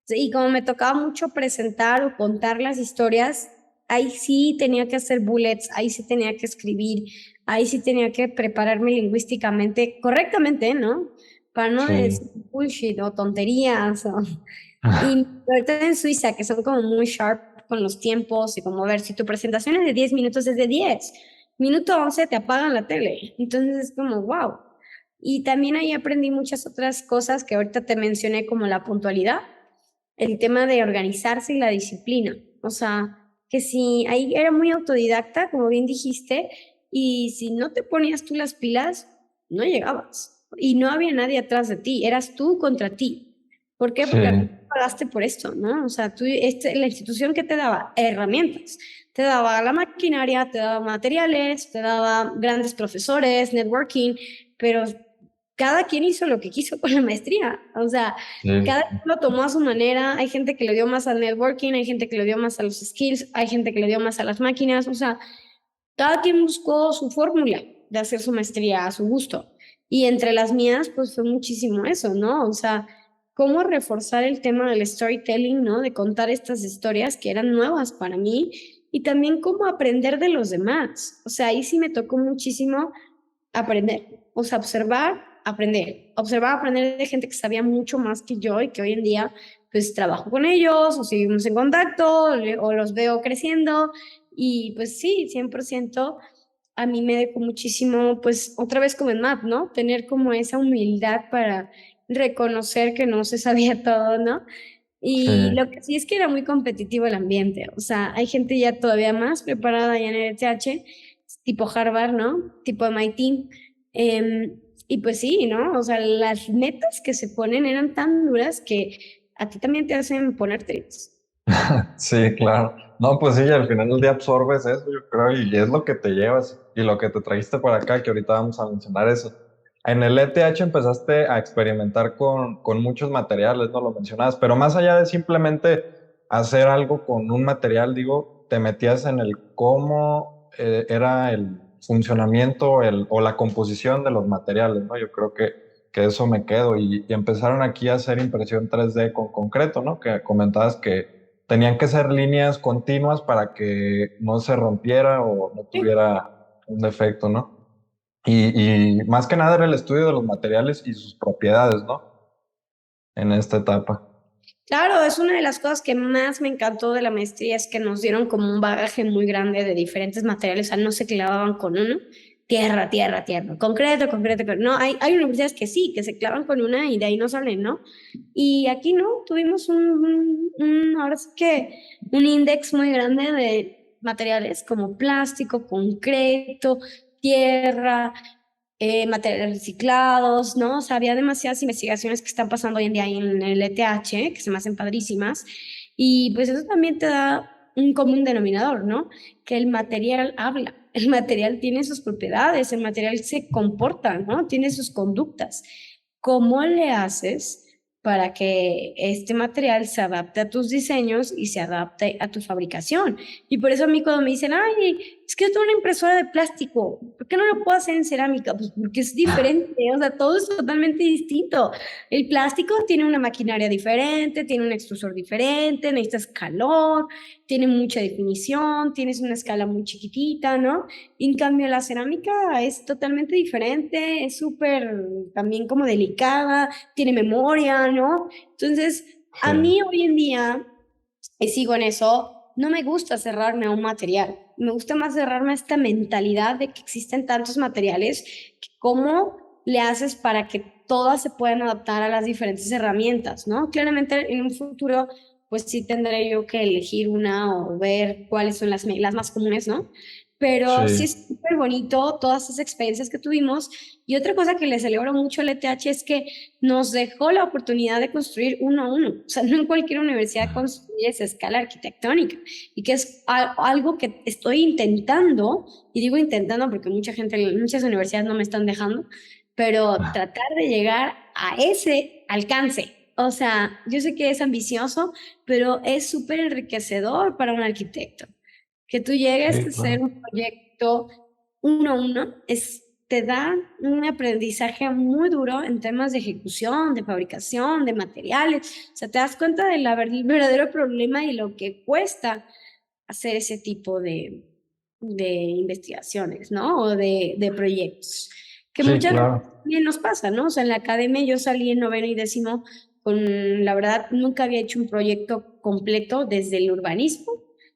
Y como me tocaba mucho presentar o contar las historias, ahí sí tenía que hacer bullets, ahí sí tenía que escribir, ahí sí tenía que prepararme lingüísticamente correctamente, ¿no? Para no decir Sí. bullshit o tonterías. Y ahorita en Suiza, que son como muy sharp con los tiempos y como ver, si tu presentación es de 10 minutos, es de 10. Minuto 11 te apagan la tele. Entonces es como, wow. Y también ahí aprendí muchas otras cosas que ahorita te mencioné, como la puntualidad, el tema de organizarse y la disciplina. O sea, que si ahí era muy autodidacta, como bien dijiste, y si no te ponías tú las pilas, no llegabas. Y no había nadie atrás de ti, eras tú contra ti. ¿Por qué? Sí. Porque al final pagaste por esto, ¿no? O sea, la institución que te daba herramientas, te daba la maquinaria, te daba materiales, te daba grandes profesores, networking, pero cada quien hizo lo que quiso con la maestría. O sea, Sí. cada quien lo tomó a su manera. Hay gente que le dio más al networking, hay gente que le dio más a los skills, hay gente que le dio más a las máquinas. O sea, cada quien buscó su fórmula de hacer su maestría a su gusto. Y entre las mías, pues fue muchísimo eso, ¿no? O sea, cómo reforzar el tema del storytelling, ¿no? De contar estas historias que eran nuevas para mí y también cómo aprender de los demás. O sea, ahí sí me tocó muchísimo aprender, o sea, observar, aprender de gente que sabía mucho más que yo y que hoy en día pues trabajo con ellos o seguimos en contacto o los veo creciendo y pues sí, 100% a mí me dejó muchísimo, pues otra vez como en Matt, ¿no? Tener como esa humildad para reconocer que no se sabía todo, ¿no? Sí. Y lo que sí es que era muy competitivo el ambiente, o sea, hay gente ya todavía más preparada ya en el ETH, tipo Harvard, ¿no? Tipo MIT. Y pues sí, ¿no? O sea, las metas que se ponen eran tan duras que a ti también te hacen ponerte. Sí, claro. No, pues sí, al final del día absorbes eso, yo creo, y es lo que te llevas y lo que te trajiste para acá, que ahorita vamos a mencionar eso. En el ETH empezaste a experimentar con muchos materiales, no lo mencionabas, pero más allá de simplemente hacer algo con un material, digo, te metías en el cómo era el funcionamiento o la composición de los materiales, ¿no? Yo creo que eso me quedo y empezaron aquí a hacer impresión 3D con concreto, ¿no? Que comentabas que tenían que ser líneas continuas para que no se rompiera o no Sí. tuviera un defecto, ¿no? Y más que nada era el estudio de los materiales y sus propiedades, ¿no? En esta etapa. Claro, es una de las cosas que más me encantó de la maestría, es que nos dieron como un bagaje muy grande de diferentes materiales, o sea, no se clavaban con uno, tierra, tierra, tierra, concreto, concreto, no, hay universidades que sí, que se clavan con una y de ahí no salen, ¿no? Y aquí no, tuvimos ahora sí que un índice muy grande de materiales como plástico, concreto, tierra, materiales reciclados, ¿no? O sea, había demasiadas investigaciones que están pasando hoy en día ahí en el ETH, que se me hacen padrísimas, y pues eso también te da un común denominador, ¿no? Que el material habla, el material tiene sus propiedades, el material se comporta, ¿no? Tiene sus conductas. ¿Cómo le haces para que este material se adapte a tus diseños y se adapte a tu fabricación? Y por eso a mí cuando me dicen, ay, es que yo tengo una impresora de plástico, ¿por qué no lo puedo hacer en cerámica? Pues porque es diferente, o sea, todo es totalmente distinto. El plástico tiene una maquinaria diferente, tiene un extrusor diferente, necesitas calor, tiene mucha definición, tienes una escala muy chiquitita, ¿no? En cambio, la cerámica es totalmente diferente, es súper también como delicada, tiene memoria, ¿no? Entonces, Sí. a mí hoy en día, y sigo en eso, no me gusta cerrarme a un material, me gusta más cerrarme a esta mentalidad de que existen tantos materiales, que cómo le haces para que todas se puedan adaptar a las diferentes herramientas, ¿no? Claramente en un futuro, pues sí tendré yo que elegir una o ver cuáles son las más comunes, ¿no? Pero sí Sí. es súper súper bonito todas esas experiencias que tuvimos. Y otra cosa que le celebro mucho al ETH es que nos dejó la oportunidad de construir uno a uno. O sea, no en cualquier universidad construye esa escala arquitectónica. Y que es algo que estoy intentando, y digo intentando porque muchas universidades no me están dejando, pero tratar de llegar a ese alcance. O sea, yo sé que es ambicioso, pero es súper enriquecedor para un arquitecto. Que tú llegues a Sí, hacer claro. un proyecto uno a uno, te da un aprendizaje muy duro en temas de ejecución, de fabricación, de materiales. O sea, te das cuenta del verdadero problema y lo que cuesta hacer ese tipo de investigaciones, ¿no? O de proyectos. Que Sí, muchas veces claro. también nos pasa, ¿no? O sea, en la academia yo salí en noveno y décimo con, la verdad, nunca había hecho un proyecto completo desde el urbanismo,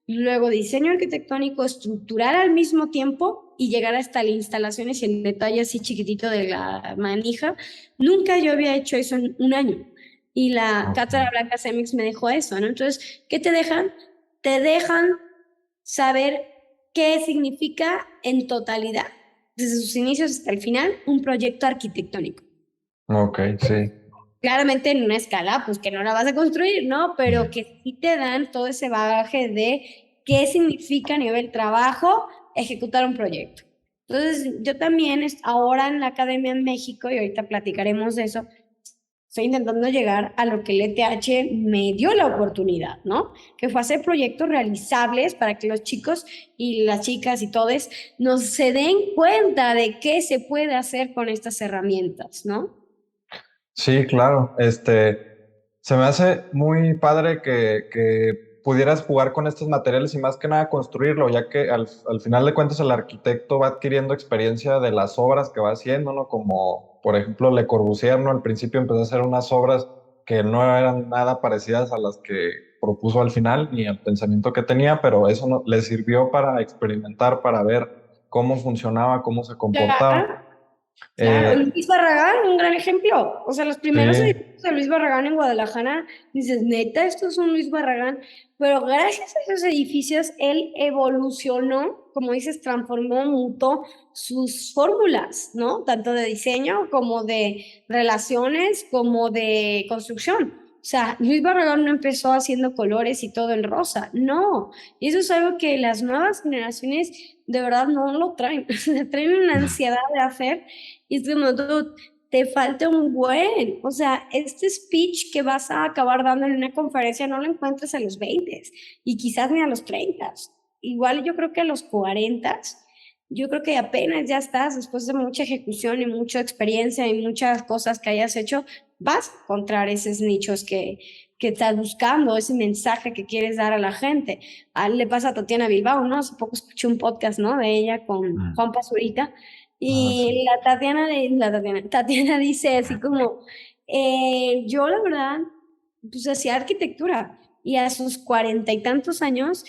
luego diseño arquitectónico, estructural al mismo tiempo y llegar hasta las instalaciones y el detalle así chiquitito de la manija. Nunca yo había hecho eso en un año. Y la Ok. Cátedra Blanca CEMIX me dejó eso, ¿no? Entonces, ¿qué te dejan? Te dejan saber qué significa en totalidad, desde sus inicios hasta el final, un proyecto arquitectónico. Ok, sí. Claramente en una escala, pues que no la vas a construir, ¿no? Pero que sí te dan todo ese bagaje de qué significa a nivel trabajo ejecutar un proyecto. Entonces, yo también ahora en la Academia en México, y ahorita platicaremos de eso, estoy intentando llegar a lo que el ETH me dio la oportunidad, ¿no? Que fue hacer proyectos realizables para que los chicos y las chicas y todos nos se den cuenta de qué se puede hacer con estas herramientas, ¿no? Sí, claro. Se me hace muy padre que pudieras jugar con estos materiales y más que nada construirlo, ya que al final de cuentas el arquitecto va adquiriendo experiencia de las obras que va haciendo, ¿no? Como por ejemplo Le Corbusier, ¿no? Al principio empezó a hacer unas obras que no eran nada parecidas a las que propuso al final, ni al pensamiento que tenía, pero eso le sirvió para experimentar, para ver cómo funcionaba, cómo se Claro. comportaba. Claro, Eh, Luis Barragán, un gran ejemplo. O sea, los sí, primeros edificios de Luis Barragán en Guadalajara, dices, neta, estos son Luis Barragán. Pero gracias a esos edificios, él evolucionó, como dices, transformó, mutó sus fórmulas, ¿no? Tanto de diseño como de relaciones, como de construcción. O sea, Luis Barragán no empezó haciendo colores y todo en rosa, no. Y eso es algo que las nuevas generaciones de verdad no lo traen. Traen una ansiedad de hacer y es como, dude, te falta un buen. O sea, este speech que vas a acabar dando en una conferencia no lo encuentras a los 20 y quizás ni a los 30. Igual yo creo que a los 40, yo creo que apenas ya estás, después de mucha ejecución y mucha experiencia y muchas cosas que hayas hecho, vas a encontrar esos nichos que estás buscando, ese mensaje que quieres dar a la gente. A él le pasa a Tatiana Bilbao, ¿no? Hace poco escuché un podcast, ¿no? De ella con Juan Pazurita ah, sí. y Tatiana dice así como, yo la verdad, pues hacía arquitectura y a sus 40 y tantos años,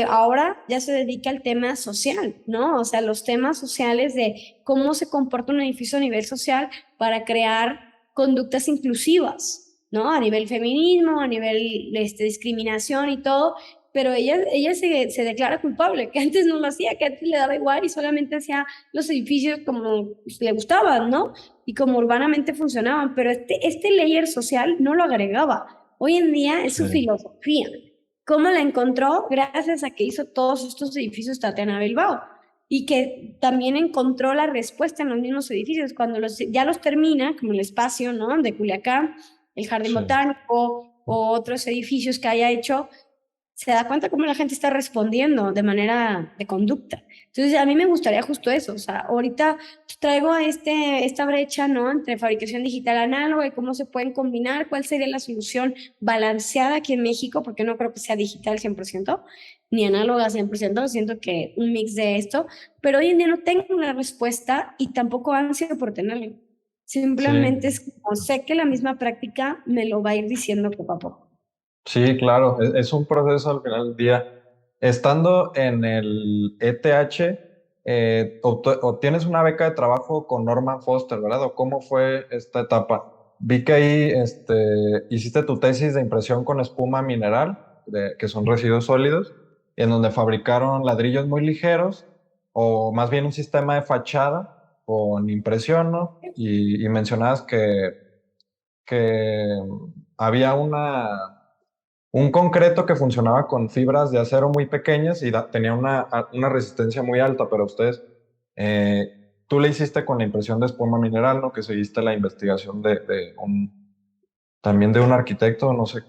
ahora ya se dedica al tema social, ¿no? O sea, los temas sociales de cómo se comporta un edificio a nivel social para crear conductas inclusivas, ¿no? A nivel feminismo, a nivel discriminación y todo, pero ella se declara culpable, que antes no lo hacía, que antes le daba igual y solamente hacía los edificios como le gustaban, ¿no? Y como urbanamente funcionaban, pero este layer social no lo agregaba. Hoy en día es Sí, su filosofía. ¿Cómo la encontró? Gracias a que hizo todos estos edificios Tatiana Bilbao y que también encontró la respuesta en los mismos edificios cuando ya los termina, como el espacio, ¿no? De Culiacán, el Jardín sí. Botánico o otros edificios que haya hecho, se da cuenta cómo la gente está respondiendo de manera de conducta. Entonces, a mí me gustaría justo eso, o sea, ahorita traigo esta brecha, ¿no? Entre fabricación digital análoga y cómo se pueden combinar, cuál sería la solución balanceada aquí en México, porque no creo que sea digital 100%, ni análoga 100%, siento que un mix de esto, pero hoy en día no tengo una respuesta y tampoco ansio por tenerla. Simplemente Sí, es como sé que la misma práctica me lo va a ir diciendo poco a poco. sí, claro, es un proceso al final del día. Estando en el ETH, obtienes una beca de trabajo con Norman Foster, ¿verdad? ¿O cómo fue esta etapa? Vi que ahí hiciste tu tesis de impresión con espuma mineral, que son residuos sólidos, en donde fabricaron ladrillos muy ligeros o más bien un sistema de fachada con impresión, ¿no? Y mencionabas que había un concreto que funcionaba con fibras de acero muy pequeñas y tenía una resistencia muy alta, pero ustedes, tú le hiciste con la impresión de espuma mineral, ¿no? Que seguiste la investigación también de un arquitecto, no sé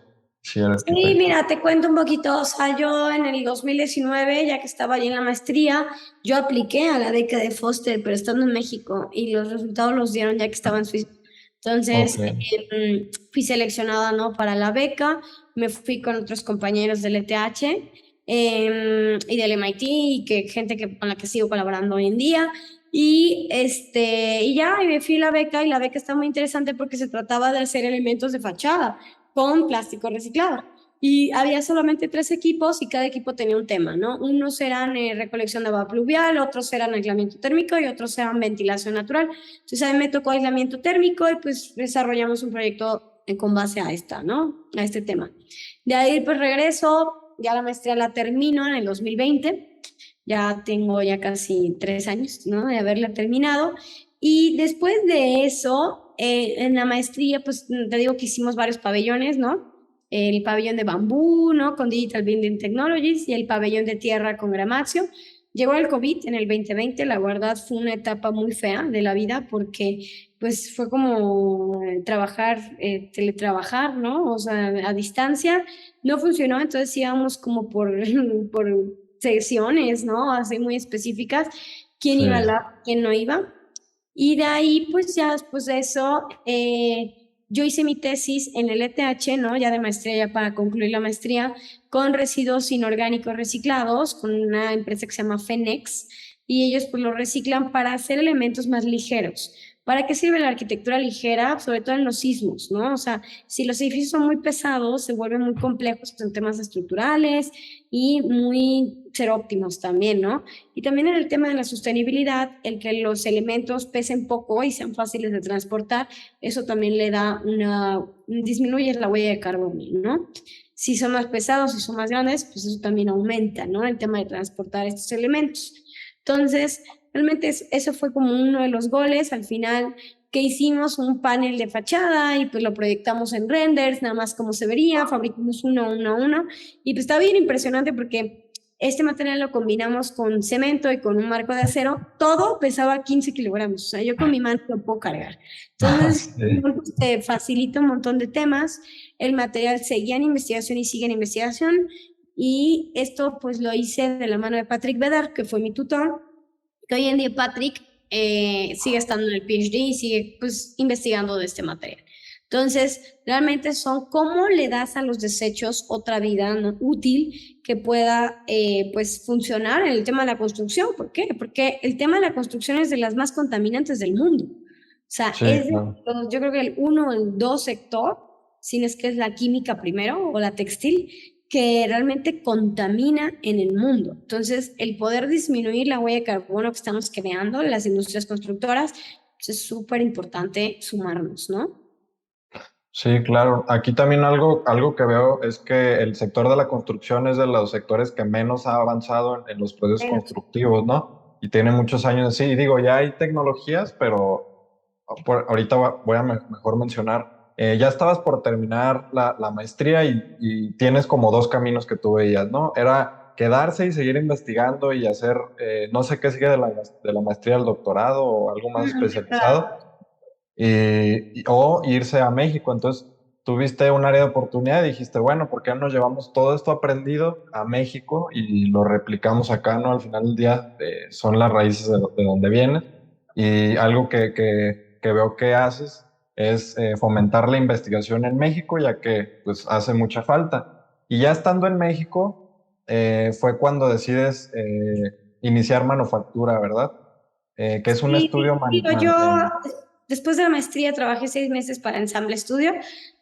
si era Sí, arquitecto. mira, te cuento un poquito, o sea, yo en el 2019, ya que estaba allí en la maestría, yo apliqué a la beca de Foster, pero estando en México, y los resultados los dieron ya que estaba en Suiza. Ok, Entonces, fui seleccionada, ¿no? Para la beca, me fui con otros compañeros del ETH y del MIT, y gente con la que sigo colaborando hoy en día. Y ya, y me fui a la beca, y la beca está muy interesante porque se trataba de hacer elementos de fachada con plástico reciclado. Y había solamente 3 equipos y cada equipo tenía un tema, ¿no? Unos eran recolección de agua pluvial, otros eran aislamiento térmico y otros eran ventilación natural. Entonces a mí me tocó aislamiento térmico y pues desarrollamos un proyecto con base a ¿no? A este tema. De ahí pues regreso, ya la maestría la termino en el 2020, ya tengo ya casi 3 años, ¿no? De haberla terminado. Y después de eso, en la maestría, pues te digo que hicimos varios pabellones, ¿no? El pabellón de bambú, ¿no? Con Digital Building Technologies y el pabellón de tierra con Gramaxio. Llegó el COVID en el 2020, la verdad fue una etapa muy fea de la vida porque pues fue como trabajar, teletrabajar, ¿no? O sea, a distancia. No funcionó, entonces íbamos como por, por sesiones, ¿no? Así muy específicas, quién sí. iba al lab, quién no iba. Y de ahí, pues ya después de eso, yo hice mi tesis en el ETH, ¿no? Ya de maestría, ya para concluir la maestría, con residuos inorgánicos reciclados, con una empresa que se llama Fenex, y ellos pues lo reciclan para hacer elementos más ligeros. ¿Para qué sirve la arquitectura ligera? Sobre todo en los sismos, ¿no? O sea, si los edificios son muy pesados, se vuelven muy complejos en temas estructurales y muy ser óptimos también, ¿no? Y también en el tema de la sostenibilidad, el que los elementos pesen poco y sean fáciles de transportar, eso también le da disminuye la huella de carbono, ¿no? Si son más pesados, si son más grandes, pues eso también aumenta, ¿no? El tema de transportar estos elementos. Entonces, realmente eso fue como uno de los goles. Al final, que hicimos un panel de fachada y pues lo proyectamos en renders, nada más como se vería, fabricamos uno, y pues está bien impresionante porque este material lo combinamos con cemento y con un marco de acero. Todo pesaba 15 kilogramos. O sea, yo con mi mano lo puedo cargar. Entonces, Sí. pues, te facilita un montón de temas. El material seguía en investigación y sigue en investigación. Y esto pues lo hice de la mano de Patrick Bedard, que fue mi tutor. Que hoy en día Patrick sigue estando en el PhD y sigue pues investigando de este material. Entonces, realmente son cómo le das a los desechos otra vida, ¿no? Útil que pueda pues funcionar en el tema de la construcción. ¿Por qué? Porque el tema de la construcción es de las más contaminantes del mundo. O sea, Sí, claro. yo creo que el uno o el dos sector, si es que es la química primero o la textil, que realmente contamina en el mundo. Entonces, el poder disminuir la huella de carbono que estamos creando en las industrias constructoras, pues es súper importante sumarnos, ¿no? Sí, claro. Aquí también algo que veo es que el sector de la construcción es de los sectores que menos ha avanzado en los procesos constructivos, ¿no? Y tiene muchos años así. Y digo, ya hay tecnologías, pero ahorita voy a mejor mencionar. Ya estabas por terminar la maestría y tienes como dos caminos que tú veías, ¿no? Era quedarse y seguir investigando y hacer, no sé qué sigue de la maestría al doctorado o algo más especializado o irse a México. Entonces, tuviste un área de oportunidad y dijiste, bueno, ¿por qué no nos llevamos todo esto aprendido a México y lo replicamos acá, ¿no? Al final del día son las raíces de donde viene. Y algo que veo que haces es fomentar la investigación en México, ya que pues hace mucha falta. Y ya estando en México, fue cuando decides iniciar manufactura, ¿verdad? Que es un Sí, estudio digo, yo después de la maestría trabajé 6 meses para Ensamble Estudio.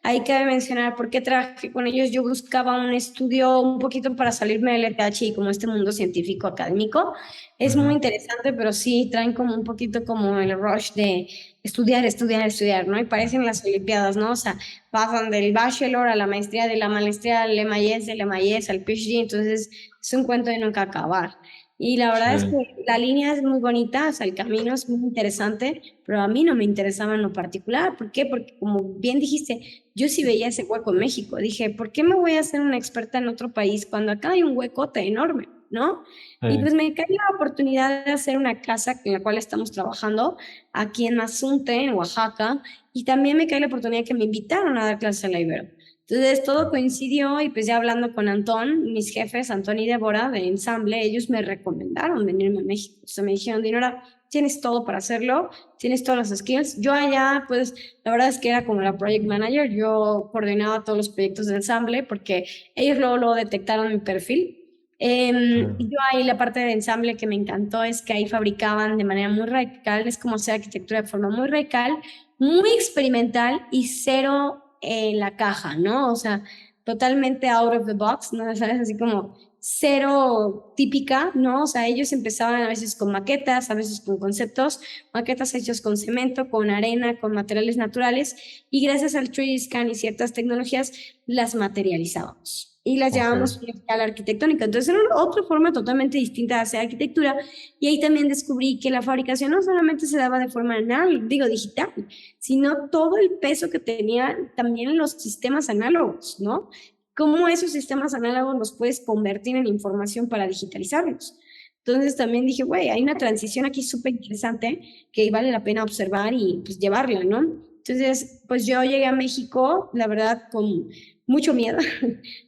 Ahí cabe mencionar por qué trabajé con ellos. Yo buscaba un estudio un poquito para salirme del ETH y como este mundo científico académico. Es muy Ujú. interesante, pero sí traen como un poquito como el rush de estudiar, estudiar, estudiar, ¿no? Y parecen las Olimpiadas, ¿no? O sea, pasan del bachelor a la maestría, de la maestría al MIS, del MIS al PhD. Entonces, es un cuento de nunca acabar. Y la verdad es que Sí, la línea es muy bonita, o sea, el camino es muy interesante, pero a mí no me interesaba en lo particular. ¿Por qué? Porque como bien dijiste, yo sí veía ese hueco en México. Dije, ¿por qué me voy a hacer una experta en otro país cuando acá hay un huecote enorme, ¿no? Y sí, pues me cae la oportunidad de hacer una casa en la cual estamos trabajando aquí en Mazunte, en Oaxaca, y también me cae la oportunidad que me invitaron a dar clases en la Ibero. Entonces todo coincidió y pues ya hablando con Antón, mis jefes, Antón y Débora de ensamble, ellos me recomendaron venirme a México. O sea, me dijeron, Dinora, tienes todo para hacerlo, tienes todas las skills. Yo allá, pues la verdad es que era como la project manager, yo coordinaba todos los proyectos de ensamble porque ellos luego detectaron mi perfil. sí. Y yo ahí la parte de ensamble que me encantó es que ahí fabricaban de manera muy radical, es como hacer arquitectura de forma muy radical, muy experimental y cero en la caja, ¿no? O sea, totalmente out of the box, ¿no? ¿Sabes? Así como cero típica, ¿no? O sea, ellos empezaban a veces con maquetas, a veces con conceptos, maquetas hechos con cemento, con arena, con materiales naturales, y gracias al 3D Scan y ciertas tecnologías las materializábamos y las Ok. llevamos a una escala arquitectónica. Entonces era otra forma totalmente distinta de hacer arquitectura y ahí también descubrí que la fabricación no solamente se daba de forma anal, digo digital, sino todo el peso que tenían también los sistemas análogos, ¿no? Cómo esos sistemas análogos los puedes convertir en información para digitalizarlos. Entonces también dije, güey, hay una transición aquí súper interesante que vale la pena observar y pues llevarla, ¿no? Entonces, pues yo llegué a México, la verdad, con mucho miedo,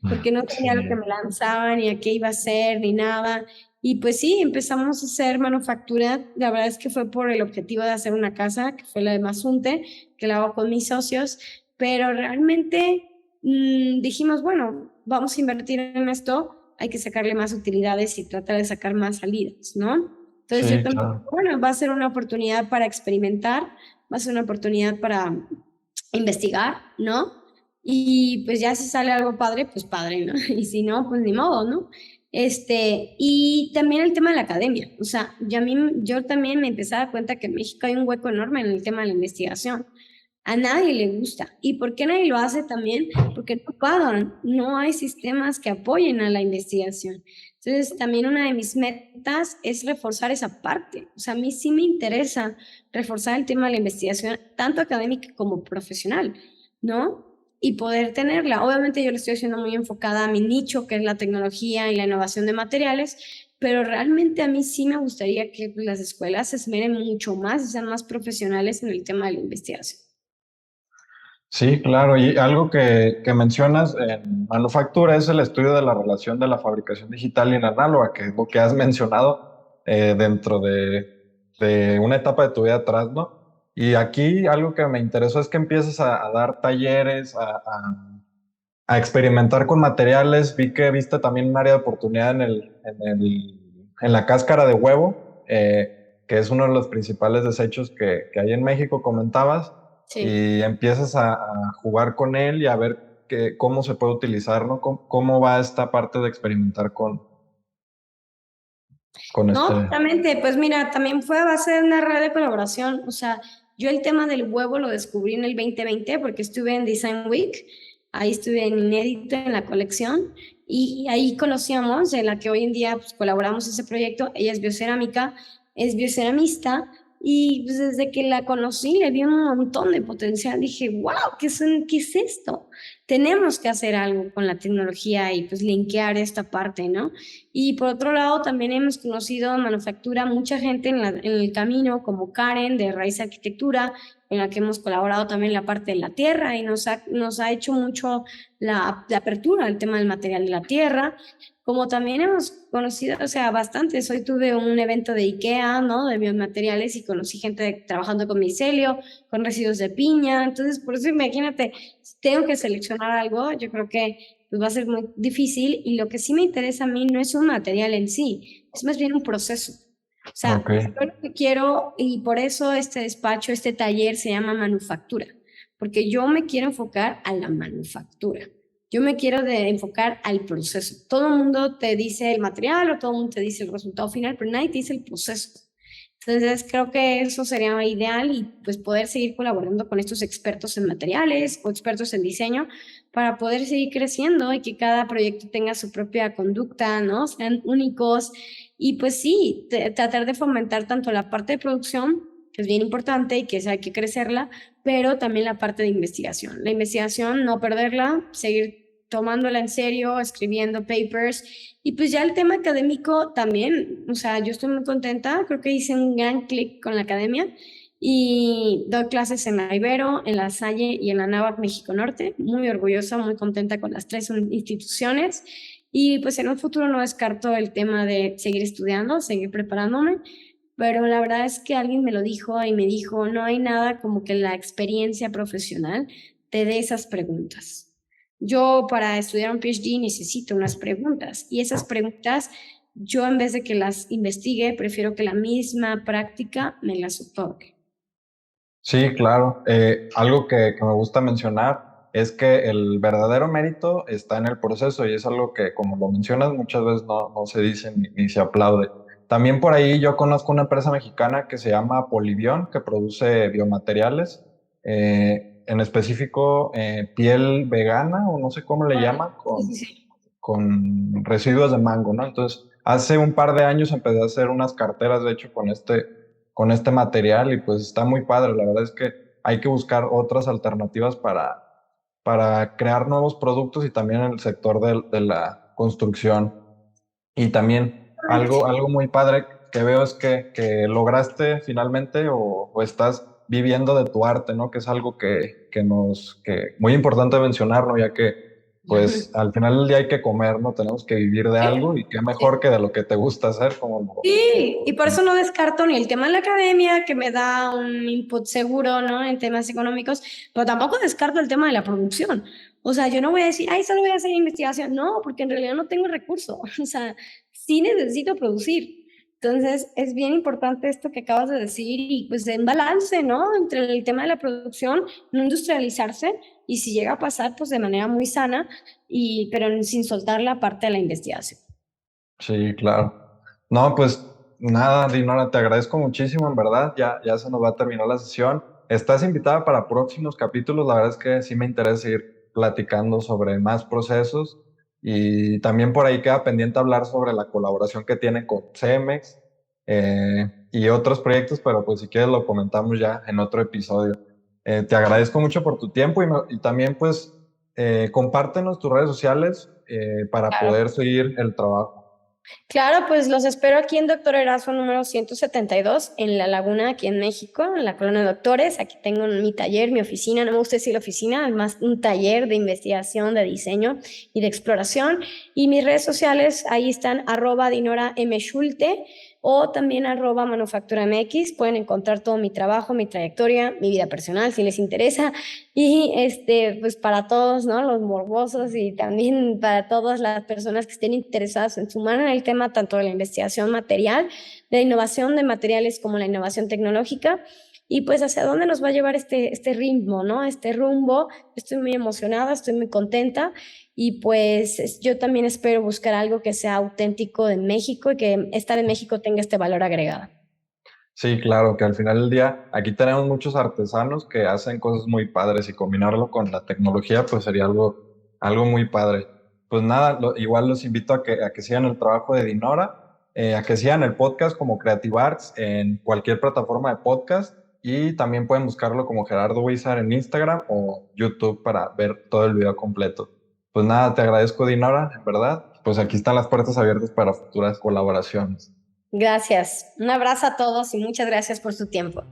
porque no sabía lo que Sí, me lanzaban, ni a qué iba a ser, ni nada. Y pues sí, empezamos a hacer manufactura. La verdad es que fue por el objetivo de hacer una casa, que fue la de Mazunte, que la hago con mis socios, pero realmente dijimos, bueno, vamos a invertir en esto, hay que sacarle más utilidades y tratar de sacar más salidas, ¿no? Entonces yo sí, también, claro. bueno, va a ser una oportunidad para experimentar, va a ser una oportunidad para investigar, ¿no? Y pues ya si sale algo padre, pues padre, ¿no? Y si no, pues ni modo, ¿no? Y también el tema de la academia. O sea, yo también me empecé a dar cuenta que en México hay un hueco enorme en el tema de la investigación. A nadie le gusta. ¿Y por qué nadie lo hace también? Porque no pagan, no hay sistemas que apoyen a la investigación. Entonces, también una de mis metas es reforzar esa parte. O sea, a mí sí me interesa reforzar el tema de la investigación, tanto académica como profesional, ¿no? Y poder tenerla. Obviamente yo lo estoy haciendo muy enfocada a mi nicho, que es la tecnología y la innovación de materiales, pero realmente a mí sí me gustaría que las escuelas se esmeren mucho más y sean más profesionales en el tema de la investigación. Sí, claro. Y algo que mencionas en manufactura es el estudio de la relación de la fabricación digital y en análoga, que es lo que has mencionado dentro de una etapa de tu vida atrás, ¿no? Y aquí algo que me interesó es que empiezas a dar talleres, a experimentar con materiales. Vi que viste también un área de oportunidad en la cáscara de huevo, que es uno de los principales desechos que hay en México, comentabas, Sí. y empiezas a jugar con él y a ver cómo se puede utilizar, ¿no? Cómo va esta parte de experimentar con No, este. totalmente. Pues mira, también fue a base de una red de colaboración. O sea, yo el tema del huevo lo descubrí en el 2020 porque estuve en Design Week. Ahí estuve en Inédito en la colección y ahí conocíamos, en la que hoy en día pues, colaboramos ese proyecto. Ella es biocerámica, es bioceramista y pues, desde que la conocí le vi un montón de potencial. Dije, wow, ¿qué es esto? Tenemos que hacer algo con la tecnología y pues linkear esta parte, ¿no? Y por otro lado, también hemos conocido manufactura, mucha gente en el camino, como Karen de Raíz Arquitectura, en la que hemos colaborado también en la parte de la tierra y nos ha hecho mucho la apertura al tema del material de la tierra, como también hemos conocido, o sea, bastantes. Hoy tuve un evento de IKEA, ¿no? De biomateriales y conocí gente trabajando con micelio, con residuos de piña. Entonces, por eso imagínate, si tengo que seleccionar algo, yo creo que pues va a ser muy difícil y lo que sí me interesa a mí no es un material en sí, es más bien un proceso. O sea, Ok, yo lo que quiero y por eso este despacho, este taller se llama manufactura, porque yo me quiero enfocar a la manufactura. Yo me quiero enfocar al proceso. Todo el mundo te dice el material o todo el mundo te dice el resultado final, pero nadie te dice el proceso. Entonces, creo que eso sería ideal y pues poder seguir colaborando con estos expertos en materiales o expertos en diseño para poder seguir creciendo y que cada proyecto tenga su propia conducta, ¿no? Sean únicos Y pues sí, tratar de fomentar tanto la parte de producción, que es bien importante y que hay que crecerla, pero también la parte de investigación. La investigación, no perderla, seguir tomándola en serio, escribiendo papers. Y pues ya el tema académico también, o sea, yo estoy muy contenta, creo que hice un gran clic con la academia y doy clases en la Ibero, en la Salle y en la NAVAC México Norte. Muy orgullosa, muy contenta con las tres instituciones. Y pues en un futuro no descarto el tema de seguir estudiando, seguir preparándome, pero la verdad es que alguien me lo dijo y me dijo, no hay nada como que la experiencia profesional te dé esas preguntas. Yo para estudiar un PhD necesito unas preguntas y esas preguntas yo en vez de que las investigue, prefiero que la misma práctica me las otorgue. Sí, claro. Algo que me gusta mencionar es que el verdadero mérito está en el proceso y es algo que, como lo mencionas, muchas veces no se dice ni se aplaude. También por ahí yo conozco una empresa mexicana que se llama Polivion, que produce biomateriales, en específico piel vegana o no sé cómo le Órale. llama, Sí, sí, sí. con residuos de mango, ¿no? Entonces, hace un par de años empecé a hacer unas carteras, de hecho, con este material y pues está muy padre. La verdad es que hay que buscar otras alternativas para crear nuevos productos y también en el sector de la construcción. Y también algo muy padre que veo es que lograste finalmente o estás viviendo de tu arte, ¿no? Que es algo que muy importante mencionar, ¿no? Ya que pues al final del día hay que comer, ¿no? Tenemos que vivir de algo y qué mejor Sí. que de lo que te gusta hacer, como Sí, y por eso no descarto ni el tema de la academia, que me da un input seguro, ¿no? En temas económicos, pero tampoco descarto el tema de la producción. O sea, yo no voy a decir, ay, solo voy a hacer investigación. No, porque en realidad no tengo recursos. O sea, sí necesito producir. Entonces, es bien importante esto que acabas de decir y pues en balance, ¿no? Entre el tema de la producción, no industrializarse y si llega a pasar, pues de manera muy sana, pero sin soltar la parte de la investigación. Sí, claro. No, pues nada, Dinora, te agradezco muchísimo, en verdad. Ya se nos va a terminar la sesión. Estás invitada para próximos capítulos. La verdad es que sí me interesa seguir platicando sobre más procesos y también por ahí queda pendiente hablar sobre la colaboración que tienen con Cemex y otros proyectos, pero pues si quieres lo comentamos ya en otro episodio. Te agradezco mucho por tu tiempo y también pues compártenos tus redes sociales para Claro. poder seguir el trabajo. Claro, pues los espero aquí en Doctor Erazo número 172 en La Laguna, aquí en México, en la colonia de Doctores. Aquí tengo mi taller, mi oficina, no me gusta decir oficina, es más un taller de investigación, de diseño y de exploración. Y mis redes sociales, ahí están @Dinora M. Schulte o también @Manufactura MX. Pueden encontrar todo mi trabajo, mi trayectoria, mi vida personal, si les interesa. Y pues para todos, ¿no? Los morbosos y también para todas las personas que estén interesadas en sumar en el tema tanto de la investigación material, de la innovación de materiales como la innovación tecnológica. Y pues hacia dónde nos va a llevar este ritmo, ¿no? Este rumbo. Estoy muy emocionada, estoy muy contenta y pues yo también espero buscar algo que sea auténtico de México y que estar en México tenga este valor agregado. Sí, claro, que al final del día aquí tenemos muchos artesanos que hacen cosas muy padres y combinarlo con la tecnología pues sería algo muy padre. Pues nada, igual los invito a que sigan el trabajo de Dinora, a que sigan el podcast como Creative Arts en cualquier plataforma de podcast y también pueden buscarlo como Gerardo Huizar en Instagram o YouTube para ver todo el video completo. Pues nada, te agradezco Dinora, en verdad. Pues aquí están las puertas abiertas para futuras colaboraciones. Gracias. Un abrazo a todos y muchas gracias por su tiempo.